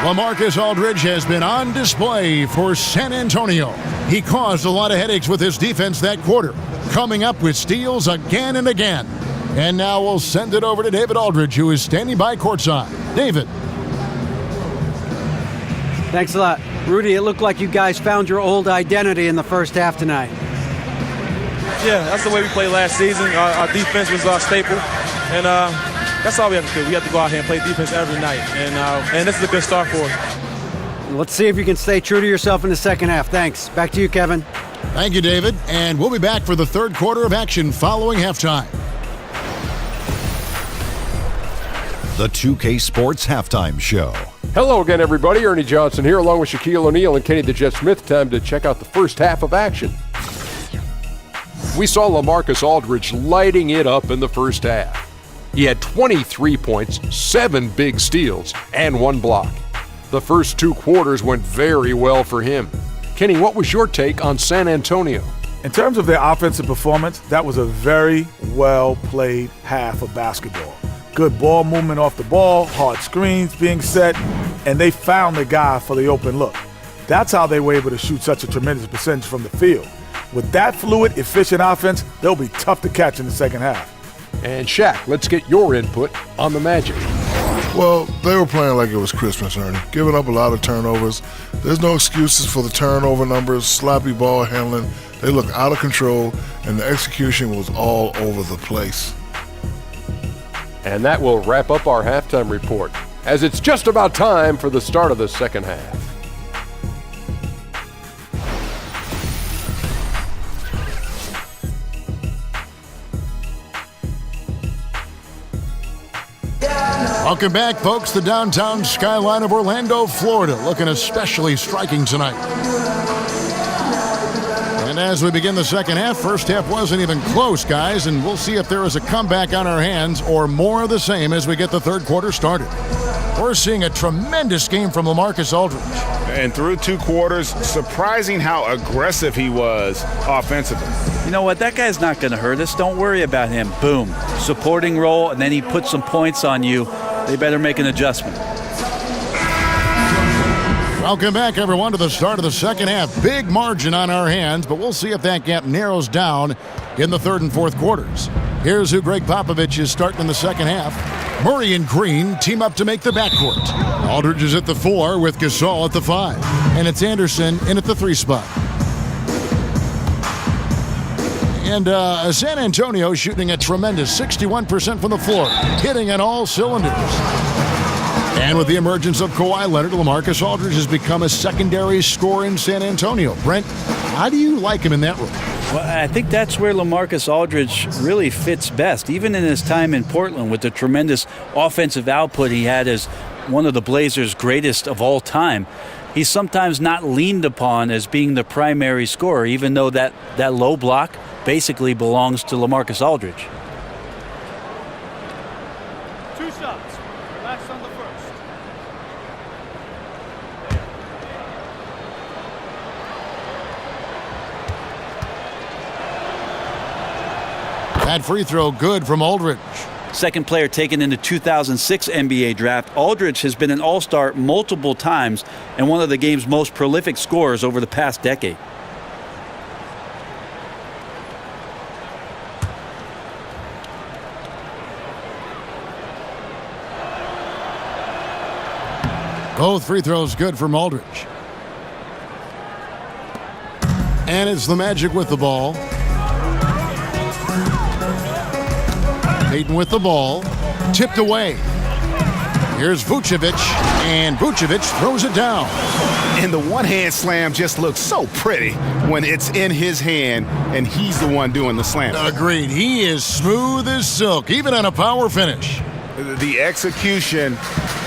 LaMarcus Aldridge has been on display for San Antonio. He caused a lot of headaches with his defense that quarter, coming up with steals again and again. And now we'll send it over to David Aldridge, who is standing by courtside. David. Thanks a lot. Rudy, it looked like you guys found your old identity in the first half tonight. Yeah, that's the way we played last season. Our defense was our staple. And that's all we have to do. We have to go out here and play defense every night. And this is a good start for us. Let's see if you can stay true to yourself in the second half. Thanks. Back to you, Kevin. Thank you, David. And we'll be back for the third quarter of action following halftime. The 2K Sports Halftime Show. Hello again, everybody. Ernie Johnson here, along with Shaquille O'Neal and Kenny the Jet Smith. Time to check out the first half of action. We saw LaMarcus Aldridge lighting it up in the first half. He had 23 points, 7 big steals, and 1 block. The first 2 quarters went very well for him. Kenny, what was your take on San Antonio? In terms of their offensive performance, that was a very well-played half of basketball. Good ball movement off the ball, hard screens being set, and they found the guy for the open look. That's how they were able to shoot such a tremendous percentage from the field. With that fluid, efficient offense, they'll be tough to catch in the second half. And Shaq, let's get your input on the Magic. Well, they were playing like it was Christmas, Ernie, giving up a lot of turnovers. There's no excuses for the turnover numbers, sloppy ball handling. They look out of control, and the execution was all over the place. And that will wrap up our halftime report, as it's just about time for the start of the second half. Welcome back, folks. The downtown skyline of Orlando, Florida, looking especially striking tonight. And as we begin the second half, first half wasn't even close, guys, and we'll see if there is a comeback on our hands or more of the same as we get the third quarter started. We're seeing a tremendous game from LaMarcus Aldridge. And through 2 quarters, surprising how aggressive he was offensively. You know what? That guy's not going to hurt us. Don't worry about him. Boom. Supporting role, and then he puts some points on you. They better make an adjustment. Welcome back, everyone, to the start of the second half. Big margin on our hands, but we'll see if that gap narrows down in the third and fourth quarters. Here's who Greg Popovich is starting in the second half. Murray and Green team up to make the backcourt. Aldridge is at the 4 with Gasol at the 5. And it's Anderson in at the 3 spot. And San Antonio shooting a tremendous 61% from the floor, hitting on all cylinders. And with the emergence of Kawhi Leonard, LaMarcus Aldridge has become a secondary scorer in San Antonio. Brent, how do you like him in that role? Well, I think that's where LaMarcus Aldridge really fits best, even in his time in Portland with the tremendous offensive output he had as one of the Blazers' greatest of all time. He's sometimes not leaned upon as being the primary scorer, even though that low block basically belongs to LaMarcus Aldridge. 2 shots. Relax on the first. That free throw good from Aldridge. Second player taken in the 2006 NBA draft, Aldridge has been an all-star multiple times and one of the game's most prolific scorers over the past decade. Both free throws good from Aldridge. And it's the Magic with the ball. Payton with the ball. Tipped away. Here's Vucevic, and Vucevic throws it down. And the one-hand slam just looks so pretty when it's in his hand and he's the one doing the slam. Agreed. He is smooth as silk, even on a power finish. The execution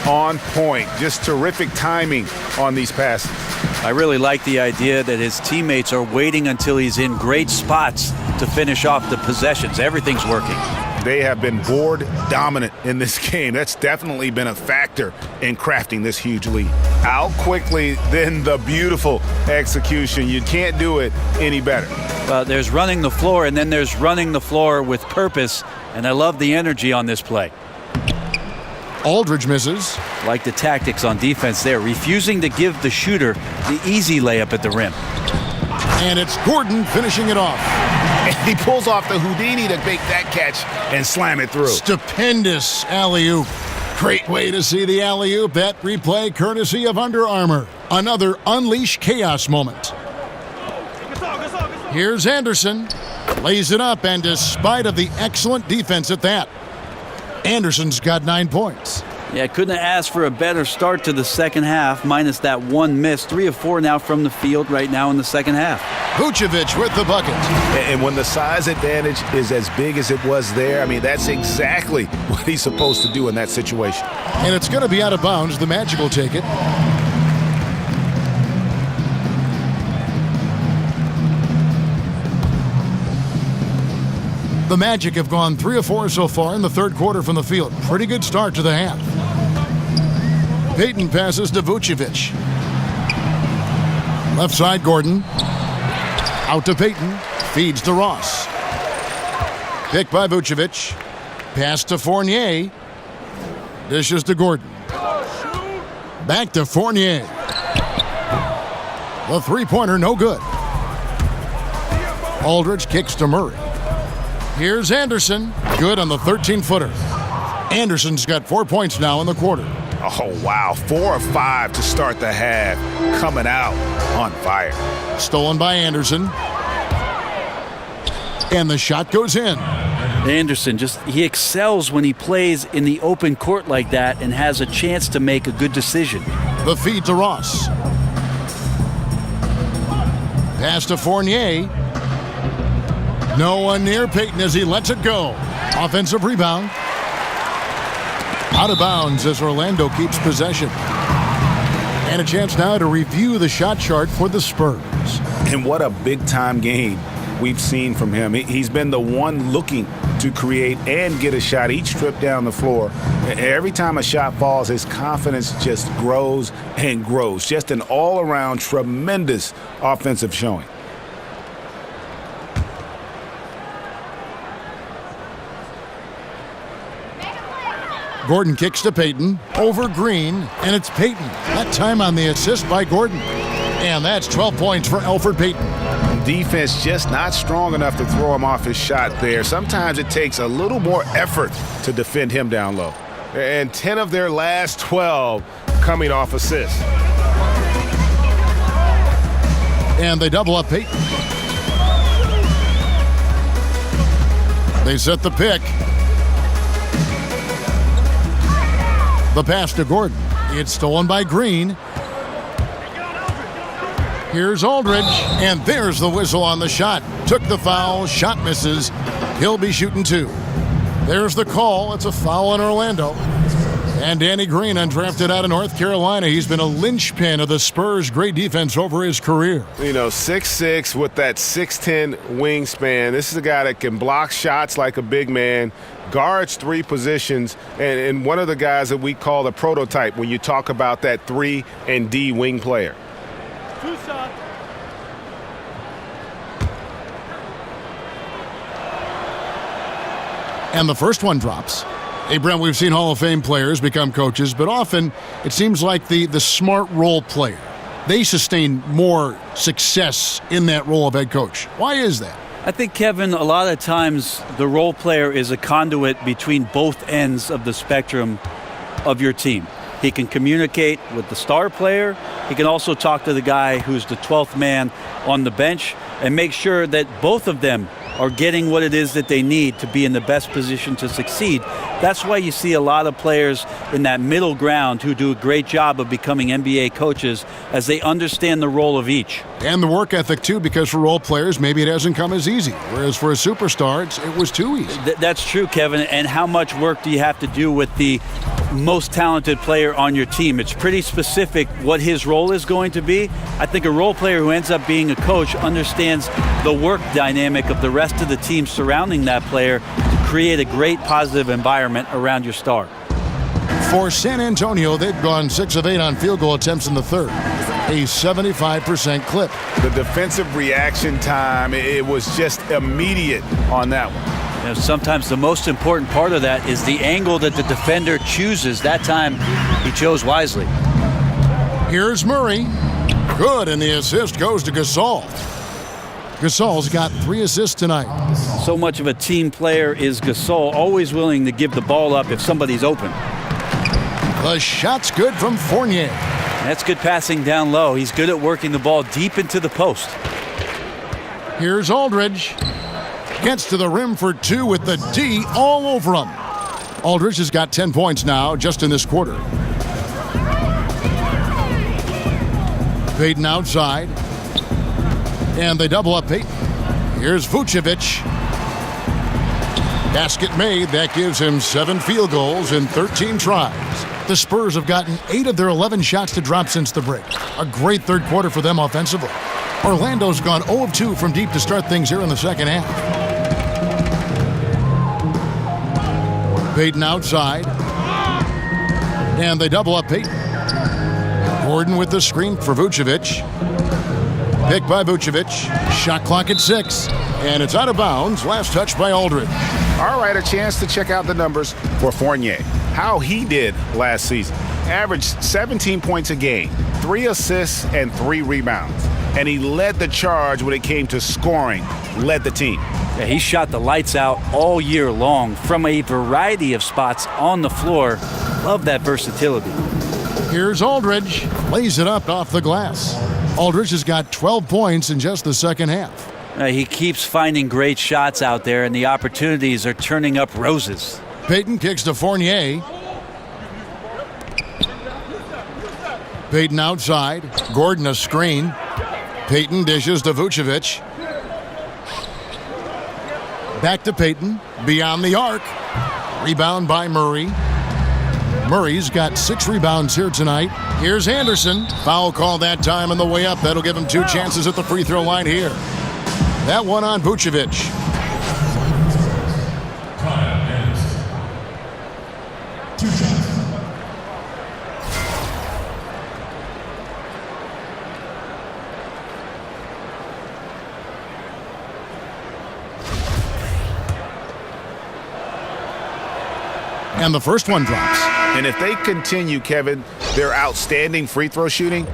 on point. Just terrific timing on these passes. I really like the idea that his teammates are waiting until he's in great spots to finish off the possessions. Everything's working. They have been board dominant in this game. That's definitely been a factor in crafting this huge lead. Out quickly, then the beautiful execution. You can't do it any better. Well, there's running the floor, and then there's running the floor with purpose, and I love the energy on this play. Aldridge misses. Like the tactics on defense there, refusing to give the shooter the easy layup at the rim. And it's Gordon finishing it off. And he pulls off the Houdini to make that catch and slam it through. Stupendous alley-oop. Great way to see the alley-oop. That replay courtesy of Under Armour. Another Unleash Chaos moment. Here's Anderson. Lays it up, and despite of the excellent defense at that, Anderson's got 9 points. Yeah, couldn't have asked for a better start to the second half, minus that one miss. 3 of 4 now from the field right now in the second half. Vucevic with the bucket. And when the size advantage is as big as it was there, I mean, that's exactly what he's supposed to do in that situation. And it's going to be out of bounds. The Magic will take it. The Magic have gone 3 of 4 so far in the third quarter from the field. Pretty good start to the half. Payton passes to Vucevic. Left side, Gordon. Out to Payton. Feeds to Ross. Picked by Vucevic. Pass to Fournier. Dishes to Gordon. Back to Fournier. The three-pointer, no good. Aldridge kicks to Murray. Here's Anderson. Good on the 13-footer. Anderson's got 4 points now in the quarter. Oh, wow. 4 of 5 to start the half. Coming out on fire. Stolen by Anderson. And the shot goes in. Anderson, he excels when he plays in the open court like that and has a chance to make a good decision. The feed to Ross. Pass to Fournier. No one near Payton as he lets it go. Offensive rebound. Out of bounds as Orlando keeps possession. And a chance now to review the shot chart for the Spurs. And what a big-time game we've seen from him. He's been the one looking to create and get a shot each trip down the floor. Every time a shot falls, his confidence just grows and grows. Just an all-around tremendous offensive showing. Gordon kicks to Payton, over Green, and it's Payton. That time on the assist by Gordon. And that's 12 points for Elfrid Payton. Defense just not strong enough to throw him off his shot there. Sometimes it takes a little more effort to defend him down low. And 10 of their last 12 coming off assists. And they double up Payton. They set the pick. The pass to Gordon. It's stolen by Green. Here's Aldridge, and there's the whistle on the shot. Took the foul, shot misses. He'll be shooting 2. There's the call. It's a foul in Orlando. And Danny Green, undrafted out of North Carolina. He's been a linchpin of the Spurs' great defense over his career. 6'6" with that 6'10" wingspan. This is a guy that can block shots like a big man, guards 3 positions, and one of the guys that we call the prototype when you talk about that 3 and D wing player. 2 shots. And the first one drops. Hey, Brent, we've seen Hall of Fame players become coaches, but often it seems like the smart role player, they sustain more success in that role of head coach. Why is that? I think, Kevin, a lot of times the role player is a conduit between both ends of the spectrum of your team. He can communicate with the star player. He can also talk to the guy who's the 12th man on the bench and make sure that both of them are getting what it is that they need to be in the best position to succeed. That's why you see a lot of players in that middle ground who do a great job of becoming NBA coaches as they understand the role of each. And the work ethic, too, because for role players, maybe it hasn't come as easy. Whereas for a superstar, it was too easy. That's true, Kevin. And how much work do you have to do with the most talented player on your team? It's pretty specific what his role is going to be. I think a role player who ends up being a coach understands the work dynamic of the rest of the team surrounding that player to create a great positive environment around your star. For San Antonio, they've gone 6 of 8 on field goal attempts in the third. A 75% clip. The defensive reaction time, it was just immediate on that one. Sometimes the most important part of that is the angle that the defender chooses. That time, he chose wisely. Here's Murray. Good, and the assist goes to Gasol. Gasol's got 3 assists tonight. So much of a team player is Gasol, always willing to give the ball up if somebody's open. The shot's good from Fournier. That's good passing down low. He's good at working the ball deep into the post. Here's Aldridge. Gets to the rim for 2 with the D all over him. Aldridge has got 10 points now just in this quarter. Payton outside. And they double up Payton. Here's Vucevic. Basket made. That gives him 7 field goals in 13 tries. The Spurs have gotten 8 of their 11 shots to drop since the break. A great third quarter for them offensively. Orlando's gone 0 of 2 from deep to start things here in the second half. Payton outside. And they double up Payton. Gordon with the screen for Vucevic. Pick by Vucevic. Shot clock at 6. And it's out of bounds. Last touch by Aldridge. All right, a chance to check out the numbers for Fournier. How he did last season. Averaged 17 points a game, 3 assists, and 3 rebounds. And he led the charge when it came to scoring, led the team. Yeah, he shot the lights out all year long from a variety of spots on the floor. Love that versatility. Here's Aldridge. Lays it up off the glass. Aldridge has got 12 points in just the second half. He keeps finding great shots out there, and the opportunities are turning up roses. Payton kicks to Fournier. Payton outside. Gordon a screen. Payton dishes to Vucevic. Back to Payton. Beyond the arc. Rebound by Murray. Murray's got 6 rebounds here tonight. Here's Anderson. Foul call that time on the way up. That'll give him 2 chances at the free throw line here. That one on Vucevic. And the first one drops. And if they continue, Kevin, their outstanding free throw shooting,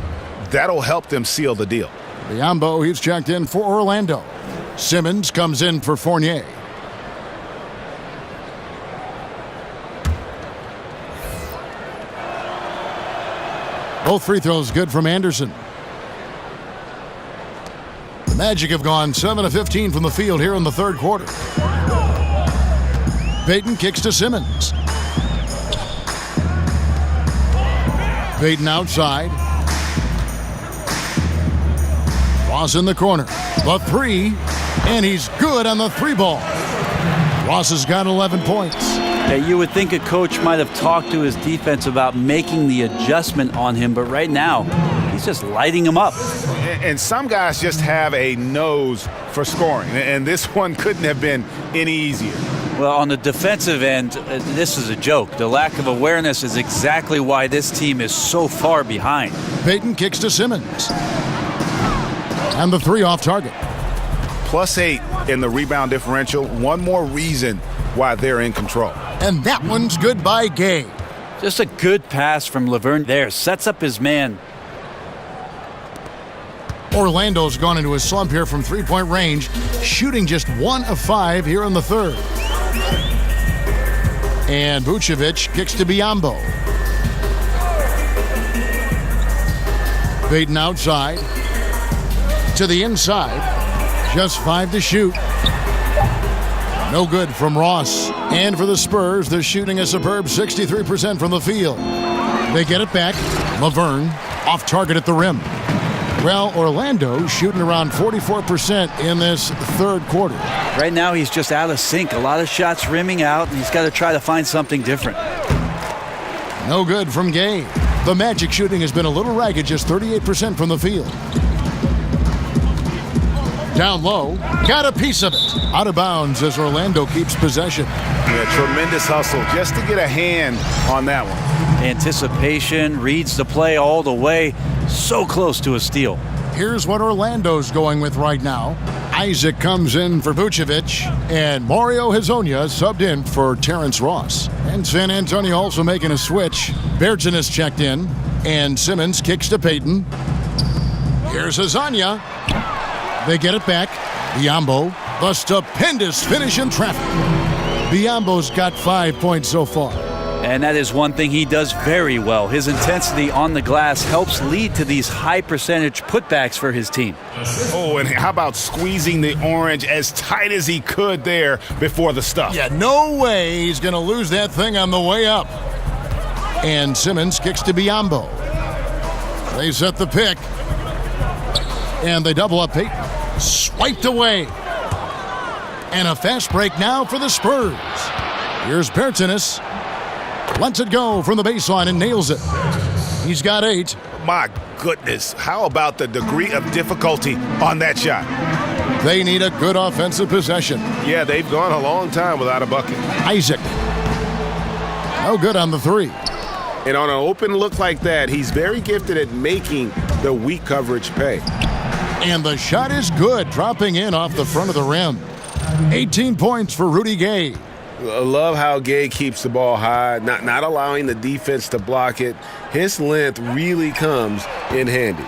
that'll help them seal the deal. Biyombo, he's checked in for Orlando. Simmons comes in for Fournier. Both free throws good from Anderson. The Magic have gone 7 of 15 from the field here in the third quarter. Payton kicks to Simmons. Payton outside. Ross in the corner. The 3, and he's good on the 3 ball. Ross has got 11 points. Yeah, you would think a coach might have talked to his defense about making the adjustment on him, but right now, he's just lighting him up. And some guys just have a nose for scoring, and this one couldn't have been any easier. Well, on the defensive end, this is a joke. The lack of awareness is exactly why this team is so far behind. Payton kicks to Simmons. And the 3 off target. +8 in the rebound differential. One more reason why they're in control. And that one's good by Gay. Just a good pass from Laverne there. Sets up his man. Orlando's gone into a slump here from 3-point range, shooting just 1 of 5 here in the third. And Vucevic kicks to Biyombo. Payton outside. To the inside. Just 5 to shoot. No good from Ross. And for the Spurs, they're shooting a superb 63% from the field. They get it back. Laverne off target at the rim. Well, Orlando shooting around 44% in this third quarter. Right now, he's just out of sync. A lot of shots rimming out, and he's got to try to find something different. No good from Gay. The Magic shooting has been a little ragged, just 38% from the field. Down low, got a piece of it. Out of bounds as Orlando keeps possession. Yeah, tremendous hustle just to get a hand on that one. Anticipation, reads the play all the way. So close to a steal. Here's what Orlando's going with right now. Isaac comes in for Vucevic, and Mario Hezonja subbed in for Terrence Ross. And San Antonio also making a switch. Bergson is checked in, and Simmons kicks to Payton. Here's Hezonja. They get it back. Biyombo, the stupendous finish in traffic. Biyombo's got 5 points so far. And that is one thing he does very well. His intensity on the glass helps lead to these high percentage putbacks for his team. Oh, and how about squeezing the orange as tight as he could there before the stuff? Yeah, no way he's going to lose that thing on the way up. And Simmons kicks to Biyombo. They set the pick. And they double up Payton. Swiped away. And a fast break now for the Spurs. Here's Bertines. Lets it go from the baseline and nails it. He's got 8. My goodness, how about the degree of difficulty on that shot? They need a good offensive possession. Yeah, they've gone a long time without a bucket. Isaac. No good on the 3. And on an open look like that, he's very gifted at making the weak coverage pay. And the shot is good, dropping in off the front of the rim. 18 points for Rudy Gay. I love how Gay keeps the ball high, not allowing the defense to block it. His length really comes in handy.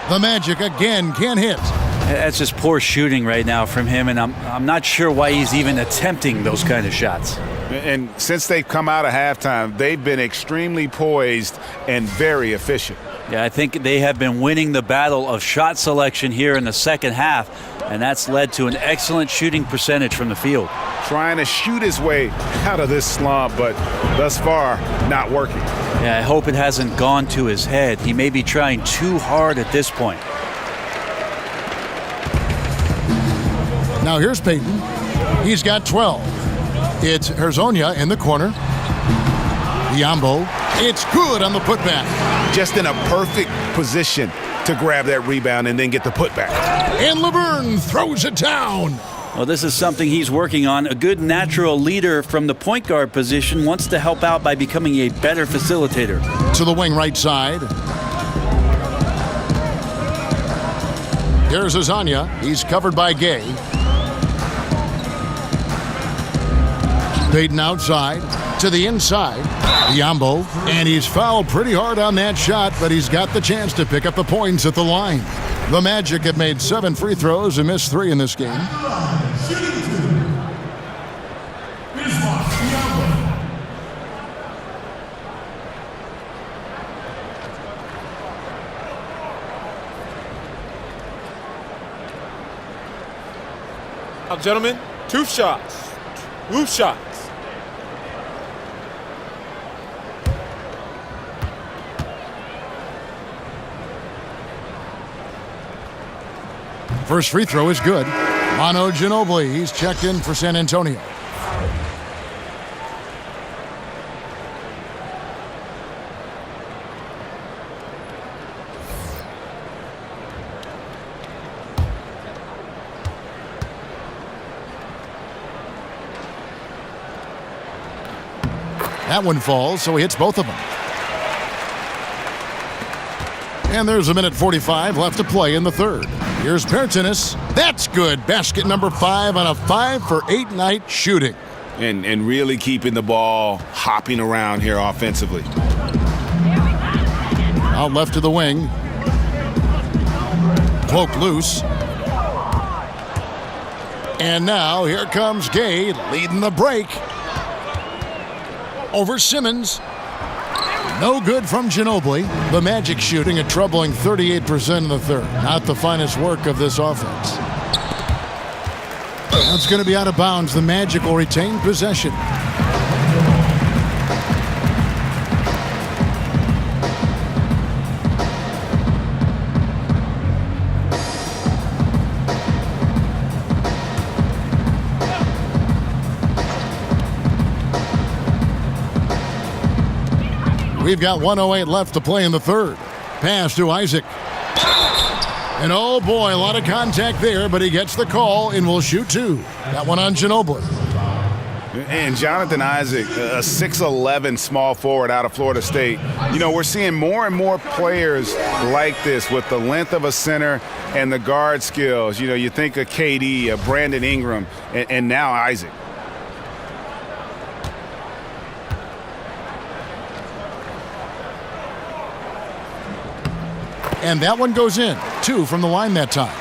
The Magic again can't hit. That's just poor shooting right now from him, and I'm not sure why he's even attempting those kind of shots. And since they've come out of halftime, they've been extremely poised and very efficient. Yeah, I think they have been winning the battle of shot selection here in the second half, and that's led to an excellent shooting percentage from the field. Trying to shoot his way out of this slump, but thus far, not working. Yeah, I hope it hasn't gone to his head. He may be trying too hard at this point. Now here's Payton. He's got 12. It's Hezonja in the corner. Biombo, it's good on the putback. Just in a perfect position to grab that rebound and then get the putback. And Laverne throws it down. Well, this is something he's working on. A good natural leader from the point guard position wants to help out by becoming a better facilitator. To the wing right side. Here's Azania. He's covered by Gay. Payton outside. To the inside. Biombo. And he's fouled pretty hard on that shot, but he's got the chance to pick up the points at the line. The Magic have made 7 free throws and missed 3 in this game. Now, gentlemen, 2 shots. 2 shots. First free throw is good. Manu Ginobili, he's checked in for San Antonio. That one falls, so he hits both of them. And there's 1:45 left to play in the third. Here's Bertanis. That's good. Basket number 5 on a 5 for 8 night shooting. And really keeping the ball hopping around here offensively. Out left to the wing. Cloak loose. And now here comes Gay leading the break. Over Simmons. No good from Ginobili. The Magic shooting a troubling 38% in the third. Not the finest work of this offense. That's going to be out of bounds. The Magic will retain possession. We've got 1:08 left to play in the third. Pass to Isaac. And oh boy, a lot of contact there, but he gets the call and will shoot 2. That one on Ginobili. And Jonathan Isaac, a 6'11" small forward out of Florida State. You know, we're seeing more and more players like this with the length of a center and the guard skills. You know, you think of KD, Brandon Ingram, and now Isaac. And that one goes in. 2 from the line that time.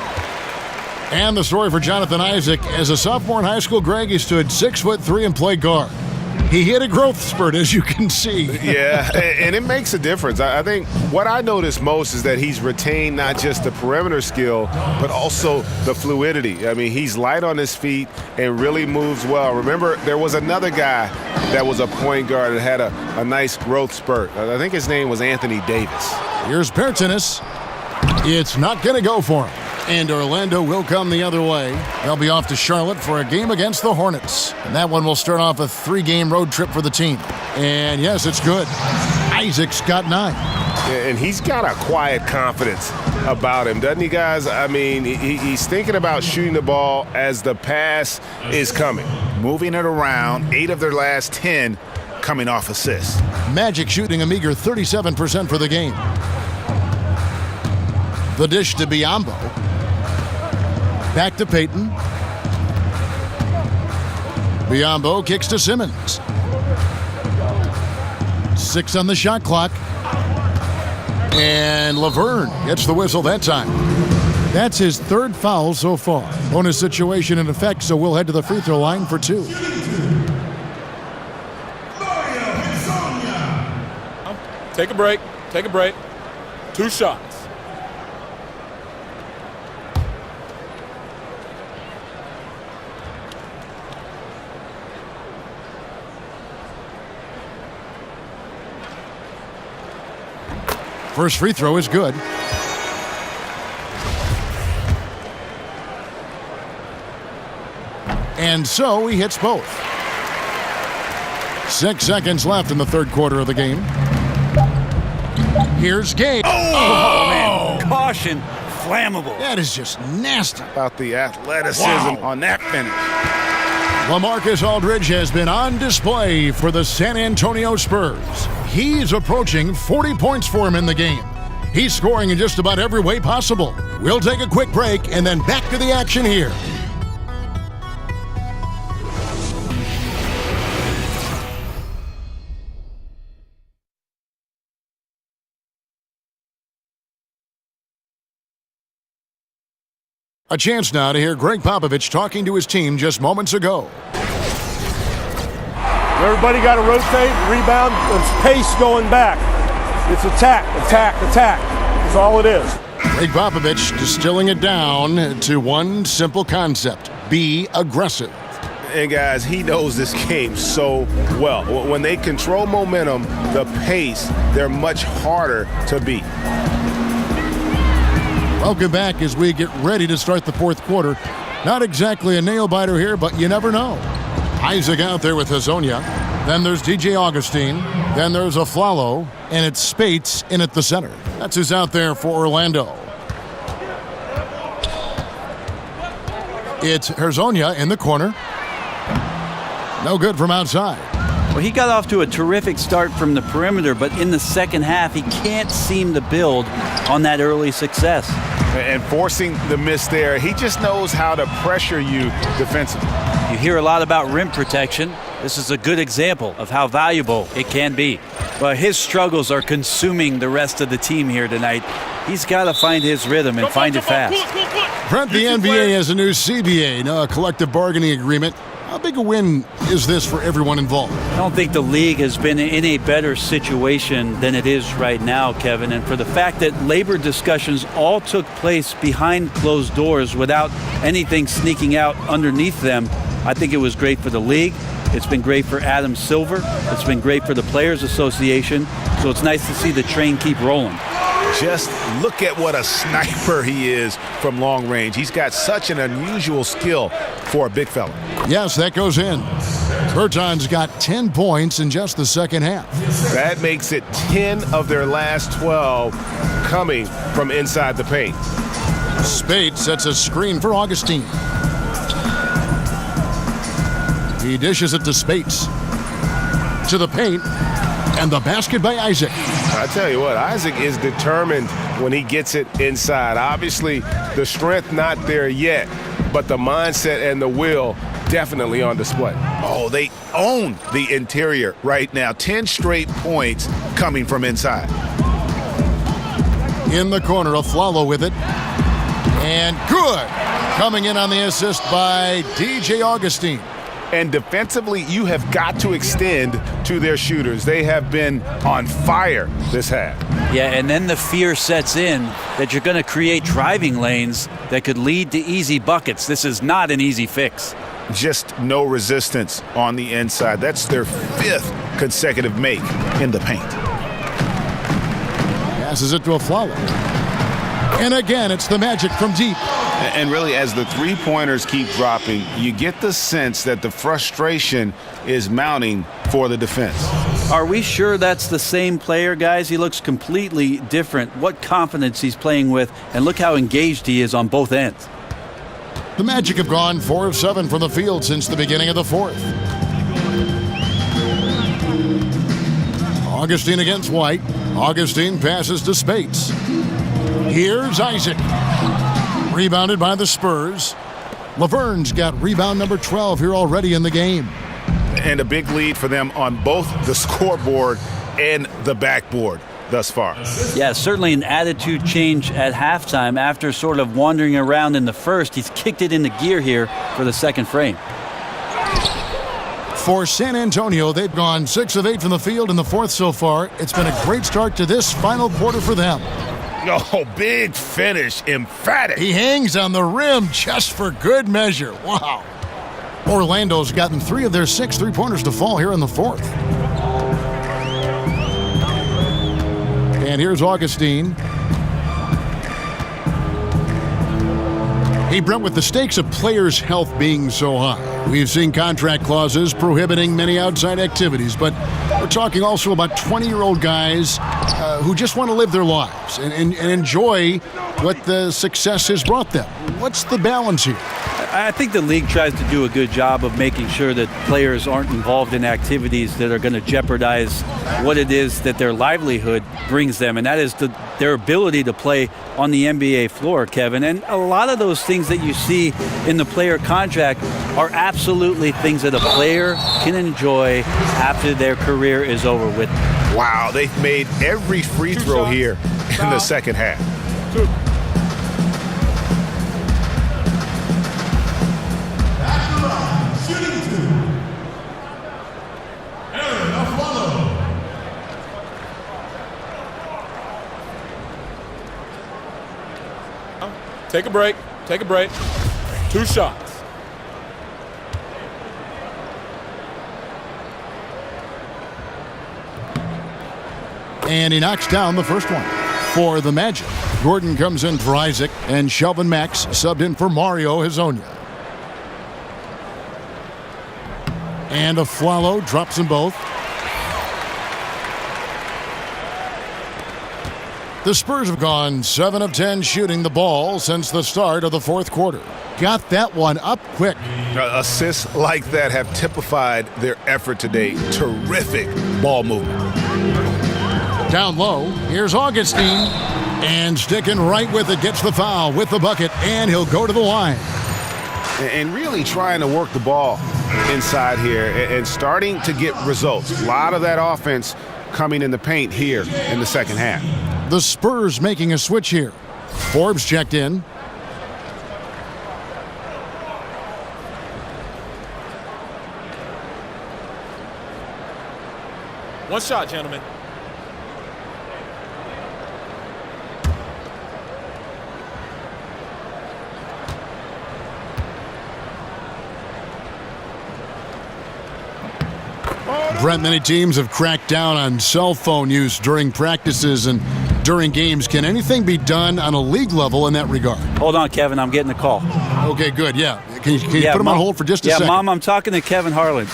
And the story for Jonathan Isaac. As a sophomore in high school, Greg, he stood 6'3" and played guard. He hit a growth spurt, as you can see. Yeah, and it makes a difference. I think what I notice most is that he's retained not just the perimeter skill, but also the fluidity. I mean, he's light on his feet and really moves well. Remember, there was another guy that was a point guard that had a nice growth spurt. I think his name was Anthony Davis. Here's Bertanis. It's not going to go for him. And Orlando will come the other way. They'll be off to Charlotte for a game against the Hornets. And that one will start off a 3-game road trip for the team. And yes, it's good. Isaac's got 9. And he's got a quiet confidence about him, doesn't he, guys? I mean, he's thinking about shooting the ball as the pass is coming. Moving it around, 8 of their last 10 coming off assists. Magic shooting a meager 37% for the game. The dish to Biombo. Back to Payton. Biombo kicks to Simmons. 6 on the shot clock. And Laverne gets the whistle that time. That's his 3rd foul so far. Bonus situation in effect, so we'll head to the free throw line for 2. Take a break. Take a break. 2 shots. First free throw is good. And so he hits both. 6 seconds left in the third quarter of the game. Here's Gabe. Oh, man. Caution. Flammable. That is just nasty. About the athleticism on that finish. LaMarcus Aldridge has been on display for the San Antonio Spurs. He's approaching 40 points for him in the game. He's scoring in just about every way possible. We'll take a quick break and then back to the action here. A chance now to hear Greg Popovich talking to his team just moments ago. Everybody got to rotate, rebound, and pace going back. It's attack, attack, attack. That's all it is. Greg Popovich distilling it down to one simple concept: be aggressive. And guys, he knows this game so well. When they control momentum, the pace, they're much harder to beat. Welcome back as we get ready to start the fourth quarter. Not exactly a nail-biter here, but you never know. Isaac out there with Hazonia. Then there's DJ Augustine. Then there's Aflalo. And it's Spates in at the center. That's who's out there for Orlando. It's Hazonia in the corner. No good from outside. Well, he got off to a terrific start from the perimeter, but in the second half, he can't seem to build on that early success. And forcing the miss there, he just knows how to pressure you defensively. You hear a lot about rim protection. This is a good example of how valuable it can be. But his struggles are consuming the rest of the team here tonight. He's got to find his rhythm and find it fast. Brent, the NBA has a new CBA, a collective bargaining agreement. How big a win is this for everyone involved? I don't think the league has been in a better situation than it is right now, Kevin. And for the fact that labor discussions all took place behind closed doors without anything sneaking out underneath them, I think it was great for the league. It's been great for Adam Silver. It's been great for the Players Association. So it's nice to see the train keep rolling. Just look at what a sniper he is from long range. He's got such an unusual skill for a big fella. Yes, that goes in. Berton's got 10 points in just the second half. That makes it 10 of their last 12 coming from inside the paint. Spate sets a screen for Augustine. He dishes it to Spates. To the paint, and the basket by Isaac. I tell you what, Isaac is determined when he gets it inside. Obviously, the strength not there yet, but the mindset and the will definitely on display. Oh, they own the interior right now. 10 straight points coming from inside. In the corner, Aflalo with it. And good. Coming in on the assist by DJ Augustine. And defensively, you have got to extend to their shooters. They have been on fire this half. Yeah, and then the fear sets in that you're going to create driving lanes that could lead to easy buckets. This is not an easy fix. Just no resistance on the inside. That's their 5th consecutive make in the paint. Passes it to Aflalo. And again, it's the Magic from deep. And really, as the three-pointers keep dropping, you get the sense that the frustration is mounting for the defense. Are we sure that's the same player, guys? He looks completely different. What confidence he's playing with, and look how engaged he is on both ends. The Magic have gone 4 of 7 from the field since the beginning of the fourth. Augustine against White. Augustine passes to Spates. Here's Isaac. Rebounded by the Spurs. Laverne's got rebound number 12 here already in the game. And a big lead for them on both the scoreboard and the backboard thus far. Yeah, certainly an attitude change at halftime after sort of wandering around in the first. He's kicked it into gear here for the second frame. For San Antonio, they've gone 6 of 8 from the field in the fourth so far. It's been a great start to this final quarter for them. Oh, big finish, emphatic. He hangs on the rim just for good measure. Wow. Orlando's gotten 3 of their 6 three-pointers to fall here in the fourth. And here's Augustine. Hey, Brent, with the stakes of players' health being so high, we've seen contract clauses prohibiting many outside activities, but we're talking also about 20-year-old guys who just want to live their lives and enjoy what the success has brought them. What's the balance here? I think the league tries to do a good job of making sure that players aren't involved in activities that are going to jeopardize what it is that their livelihood brings them, and that is their ability to play on the NBA floor, Kevin. And a lot of those things that you see in the player contract are absolutely things that a player can enjoy after their career is over with. Wow, they've made every free throw here in the second half. Take a break. Take a break. 2 shots. And he knocks down the first one for the Magic. Gordon comes in for Isaac, and Shelvin Max subbed in for Mario Hezonja. And Aflalo drops them both. The Spurs have gone 7 of 10 shooting the ball since the start of the fourth quarter. Got that one up quick. Assists like that have typified their effort today. Terrific ball movement. Down low, here's Augustine. And sticking right with it, gets the foul with the bucket, and he'll go to the line. And really trying to work the ball inside here and starting to get results. A lot of that offense coming in the paint here in the second half. The Spurs making a switch here. Forbes checked in. One shot, gentlemen. Brent, many teams have cracked down on cell phone use during practices and during games. Can anything be done on a league level in that regard? Hold on, Kevin. I'm getting a call. Okay, good. Yeah. Can you put him on hold for just a second? Yeah, Mom, I'm talking to Kevin Harlan.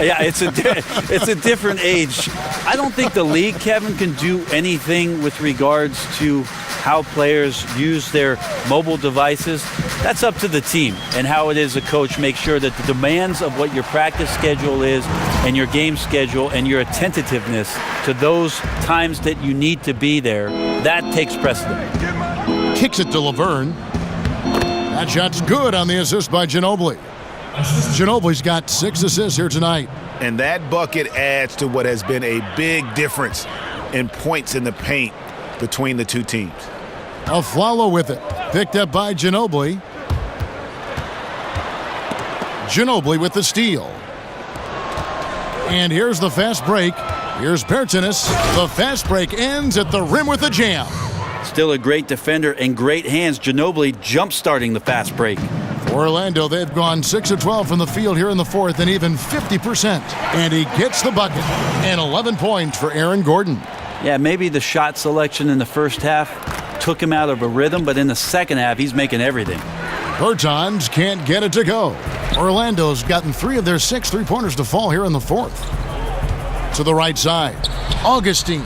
It's a different age. I don't think the league, Kevin, can do anything with regards to how players use their mobile devices. That's up to the team and how it is a coach makes sure that the demands of what your practice schedule is and your game schedule and your attentiveness to those times that you need to be there, that takes precedent. Kicks it to Laverne. That shot's good on the assist by Ginobili. Ginobili's got 6 assists here tonight. And that bucket adds to what has been a big difference in points in the paint between the two teams. Aflalo with it. Picked up by Ginobili. Ginobili with the steal. And here's the fast break. Here's Pertinis. The fast break ends at the rim with a jam. Still a great defender and great hands. Ginobili jump-starting the fast break. Orlando, they've gone 6 of 12 from the field here in the fourth and even 50%. And he gets the bucket. And 11 points for Aaron Gordon. Yeah, maybe the shot selection in the first half took him out of a rhythm, but in the second half, he's making everything. Bertans can't get it to go. Orlando's gotten 3 of their 6 three-pointers to fall here in the fourth. To the right side, Augustine.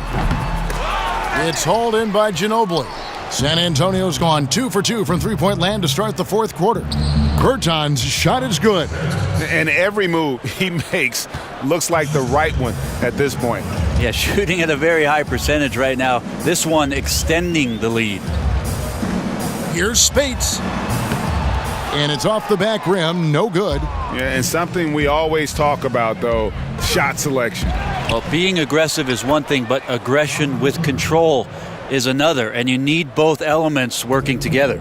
It's hauled in by Ginobili. San Antonio's gone 2 for 2 from three-point land to start the fourth quarter. Bertans' shot is good. And every move he makes looks like the right one at this point. Yeah, shooting at a very high percentage right now. This one extending the lead. Here's Spates. And it's off the back rim, no good. Yeah, and something we always talk about, though, shot selection. Well, being aggressive is one thing, but aggression with control is another, and you need both elements working together.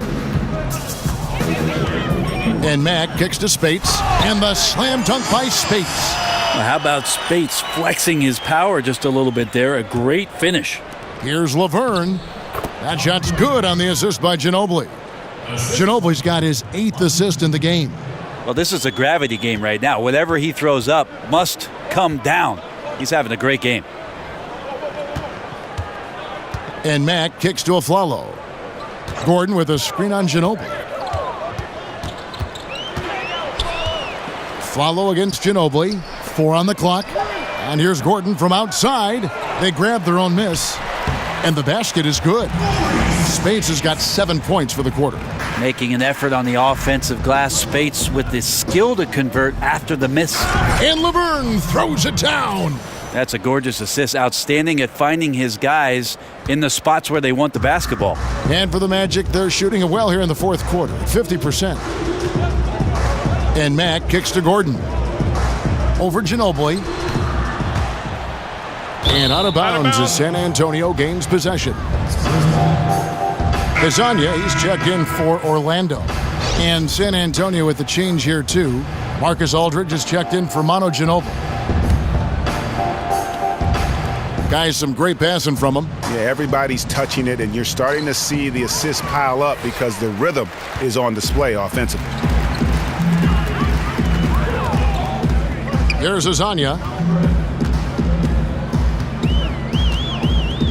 And Mack kicks to Spates, and the slam dunk by Spates. Well, how about Spates flexing his power just a little bit there? A great finish. Here's Laverne. That shot's good on the assist by Ginobili. Ginobili's got his 8th assist in the game. Well, this is a gravity game right now. Whatever he throws up must come down. He's having a great game. And Mack kicks to Aflalo. Gordon with a screen on Ginobili. Aflalo against Ginobili. 4 on the clock. And here's Gordon from outside. They grab their own miss. And the basket is good. Spates has got 7 points for the quarter. Making an effort on the offensive glass. Spates with the skill to convert after the miss. And Laverne throws it down. That's a gorgeous assist. Outstanding at finding his guys in the spots where they want the basketball. And for the Magic, they're shooting it well here in the fourth quarter, 50%. And Mack kicks to Gordon. Over Ginobili. And out of bounds as San Antonio gains possession. Kazanya, he's checked in for Orlando. And San Antonio with the change here too. Marcus Aldridge is checked in for Manu Ginobili. Guys, some great passing from him. Yeah, everybody's touching it, and you're starting to see the assists pile up because the rhythm is on display offensively. There's Azania.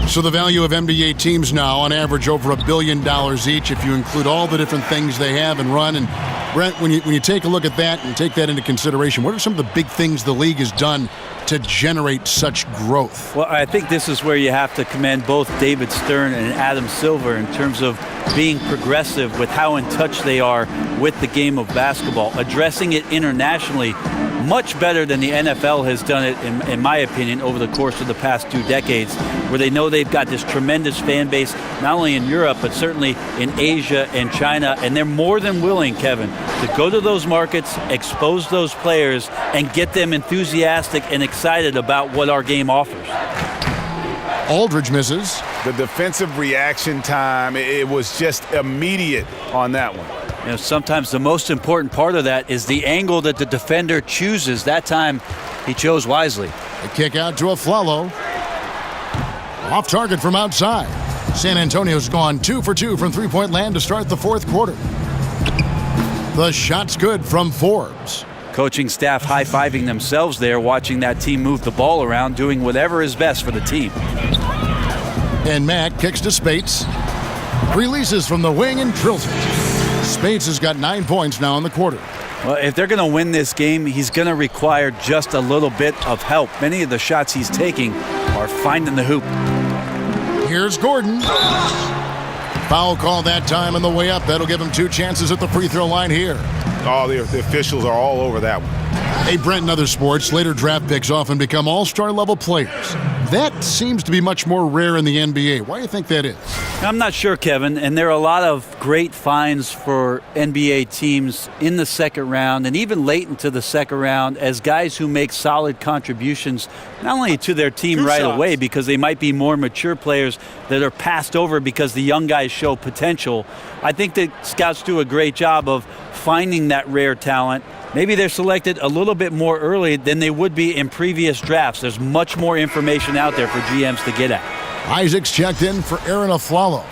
So the value of NBA teams now, on average, over $1 billion each, if you include all the different things they have and run. And Brent, when you take a look at that and take that into consideration, what are some of the big things the league has done to generate such growth? Well, I think this is where you have to commend both David Stern and Adam Silver in terms of being progressive with how in touch they are with the game of basketball, addressing it internationally much better than the NFL has done it, in my opinion, over the course of the past 2 decades, where they know they've got this tremendous fan base, not only in Europe, but certainly in Asia and China, and they're more than willing, Kevin, to go to those markets, expose those players, and get them enthusiastic and excited about what our game offers. Aldridge misses. The defensive reaction time, it was just immediate on that one. You know, sometimes the most important part of that is the angle that the defender chooses. That time, he chose wisely. A kick out to Aflalo. Off target from outside. San Antonio's gone 2 for 2 from three-point land to start the fourth quarter. The shot's good from Forbes. Coaching staff high-fiving themselves there, watching that team move the ball around, doing whatever is best for the team. And Mack kicks to Spates. Releases from the wing and drills it. Spates has got 9 points now in the quarter. Well, if they're going to win this game, he's going to require just a little bit of help. Many of the shots he's taking are finding the hoop. Here's Gordon. Foul call that time on the way up. That'll give him 2 chances at the free throw line here. Oh, the officials are all over that one. Hey, Brent, in other sports, later draft picks often become all-star level players. That seems to be much more rare in the NBA. Why do you think that is? I'm not sure, Kevin, and there are a lot of great finds for NBA teams in the second round and even late into the second round as guys who make solid contributions not only to their team right away because they might be more mature players that are passed over because the young guys show potential. I think that scouts do a great job of finding that rare talent. Maybe they're selected a little bit more early than they would be in previous drafts. There's much more information out there for GMs to get at. Isaac's checked in for Aaron Aflalo.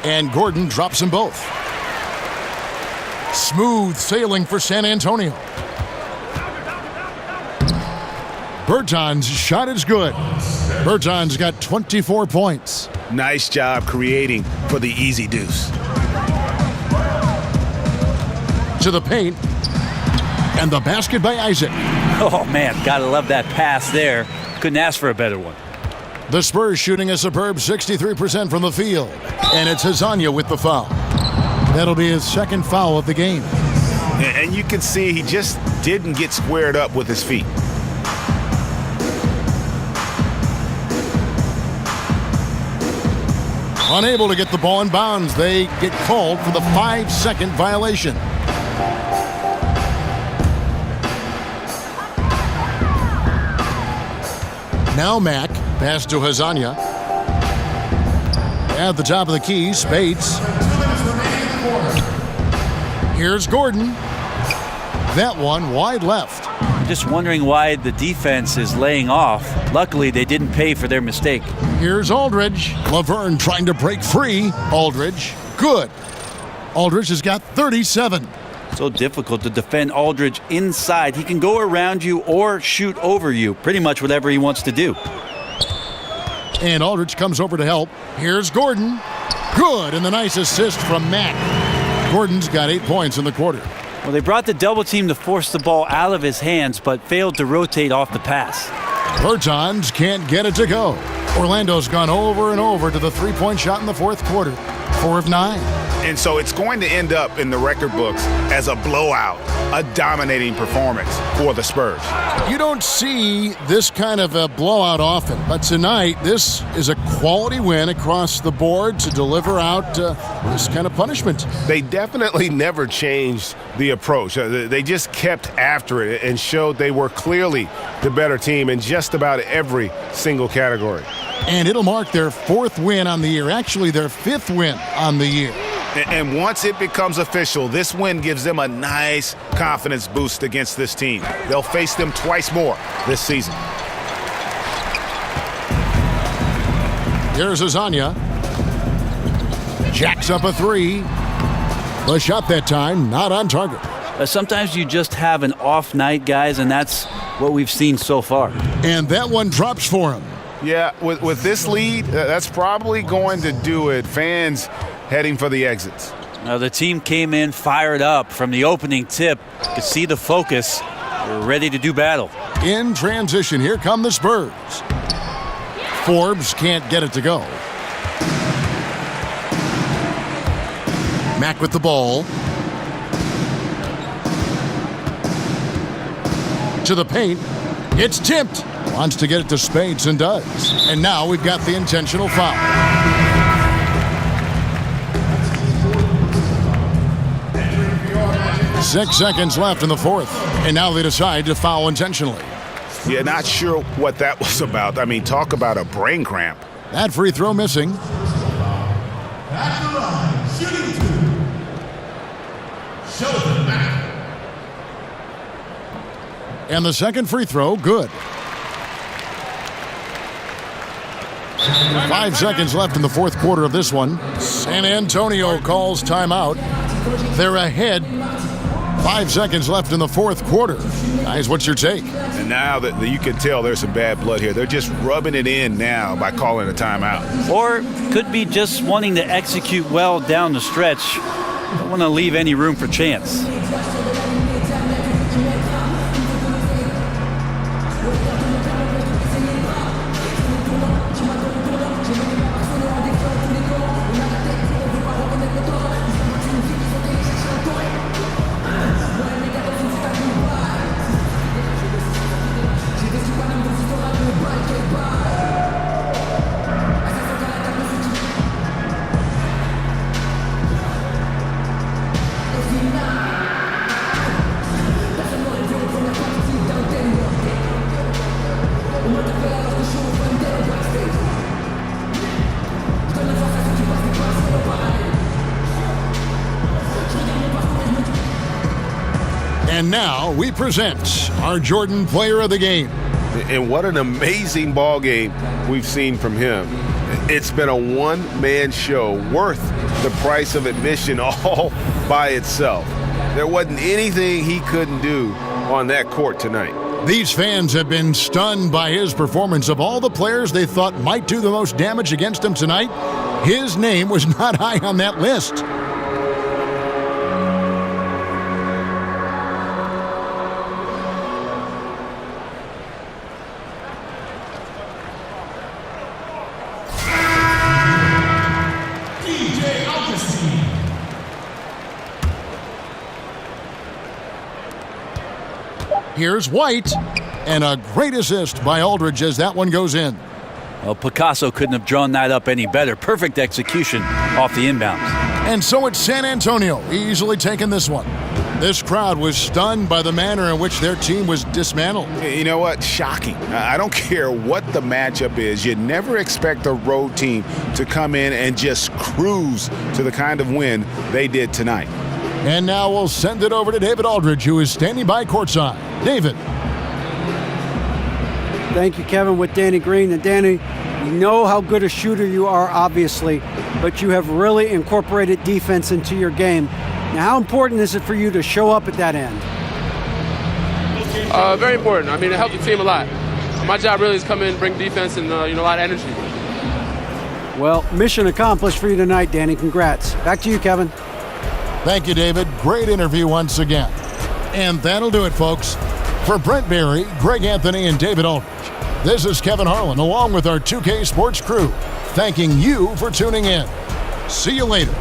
And Gordon drops them both. Smooth sailing for San Antonio. Berton's shot is good. Berton's got 24 points. Nice job creating for the easy deuce. To the paint. And the basket by Isaac. Oh, man, gotta love that pass there. Couldn't ask for a better one. The Spurs shooting a superb 63% from the field. And it's Hazanya with the foul. That'll be his second foul of the game. And you can see he just didn't get squared up with his feet. Unable to get the ball in bounds, they get called for the 5-second violation. Now Mack, pass to Hazanya. At the top of the key, Spates. Here's Gordon. That one wide left. I'm just wondering why the defense is laying off. Luckily, they didn't pay for their mistake. Here's Aldridge. Laverne trying to break free. Aldridge, good. Aldridge has got 37. So difficult to defend Aldridge inside. He can go around you or shoot over you, pretty much whatever he wants to do. And Aldridge comes over to help. Here's Gordon. Good, and the nice assist from Mack. Gordon's got 8 points in the quarter. Well, they brought the double team to force the ball out of his hands, but failed to rotate off the pass. Bertans can't get it to go. Orlando's gone over and over to the three-point shot in the fourth quarter. 4 of 9. And so it's going to end up in the record books as a blowout, a dominating performance for the Spurs. You don't see this kind of a blowout often, but tonight this is a quality win across the board to deliver out this kind of punishment. They definitely never changed the approach. They just kept after it and showed they were clearly the better team in just about every single category. And it'll mark their 4th win on the year, actually their 5th win on the year. And once it becomes official, this win gives them a nice confidence boost against this team. They'll face them twice more this season. Here's Azania. Jacks up a 3. The shot that time, not on target. Sometimes you just have an off night, guys, and that's what we've seen so far. And that one drops for him. Yeah, with this lead, that's probably going to do it. Fans heading for the exits. Now the team came in fired up from the opening tip. You could see the focus. They're ready to do battle. In transition, here come the Spurs. Forbes can't get it to go. Mack with the ball. To the paint. It's tipped. Wants to get it to Spades and does. And now we've got the intentional foul. Six seconds left in the fourth. And now they decide to foul intentionally. Yeah, not sure what that was about. I mean, talk about a brain cramp. That free throw missing. And the second free throw, good. 5 seconds left in the fourth quarter of this one. San Antonio calls timeout. They're ahead. 5 seconds left in the fourth quarter. Guys, what's your take? And now that you can tell there's some bad blood here. They're just rubbing it in now by calling a timeout. Or could be just wanting to execute well down the stretch. Don't want to leave any room for chance. And now we present our Jordan Player of the Game. And what an amazing ball game we've seen from him. It's been a one-man show worth the price of admission all by itself. There wasn't anything he couldn't do on that court tonight. These fans have been stunned by his performance. Of all the players they thought might do the most damage against him tonight, his name was not high on that list. Here's White, and a great assist by Aldridge as that one goes in. Well, Picasso couldn't have drawn that up any better. Perfect execution off the inbounds. And so it's San Antonio easily taking this one. This crowd was stunned by the manner in which their team was dismantled. You know what? Shocking. I don't care what the matchup is. You never expect a road team to come in and just cruise to the kind of win they did tonight. And now we'll send it over to David Aldridge, who is standing by courtside. David. Thank you, Kevin, with Danny Green. And Danny, we know how good a shooter you are, obviously. but you have really incorporated defense into your game. Now, how important is it for you to show up at that end? Very important. I mean, it helps the team a lot. My job really is come in, bring defense, and a lot of energy. Well, mission accomplished for you tonight, Danny. Congrats. Back to you, Kevin. Thank you, David. Great interview once again. And that'll do it, folks. For Brent Barry, Greg Anthony, and David Aldridge, this is Kevin Harlan, along with our 2K Sports crew, thanking you for tuning in. See you later.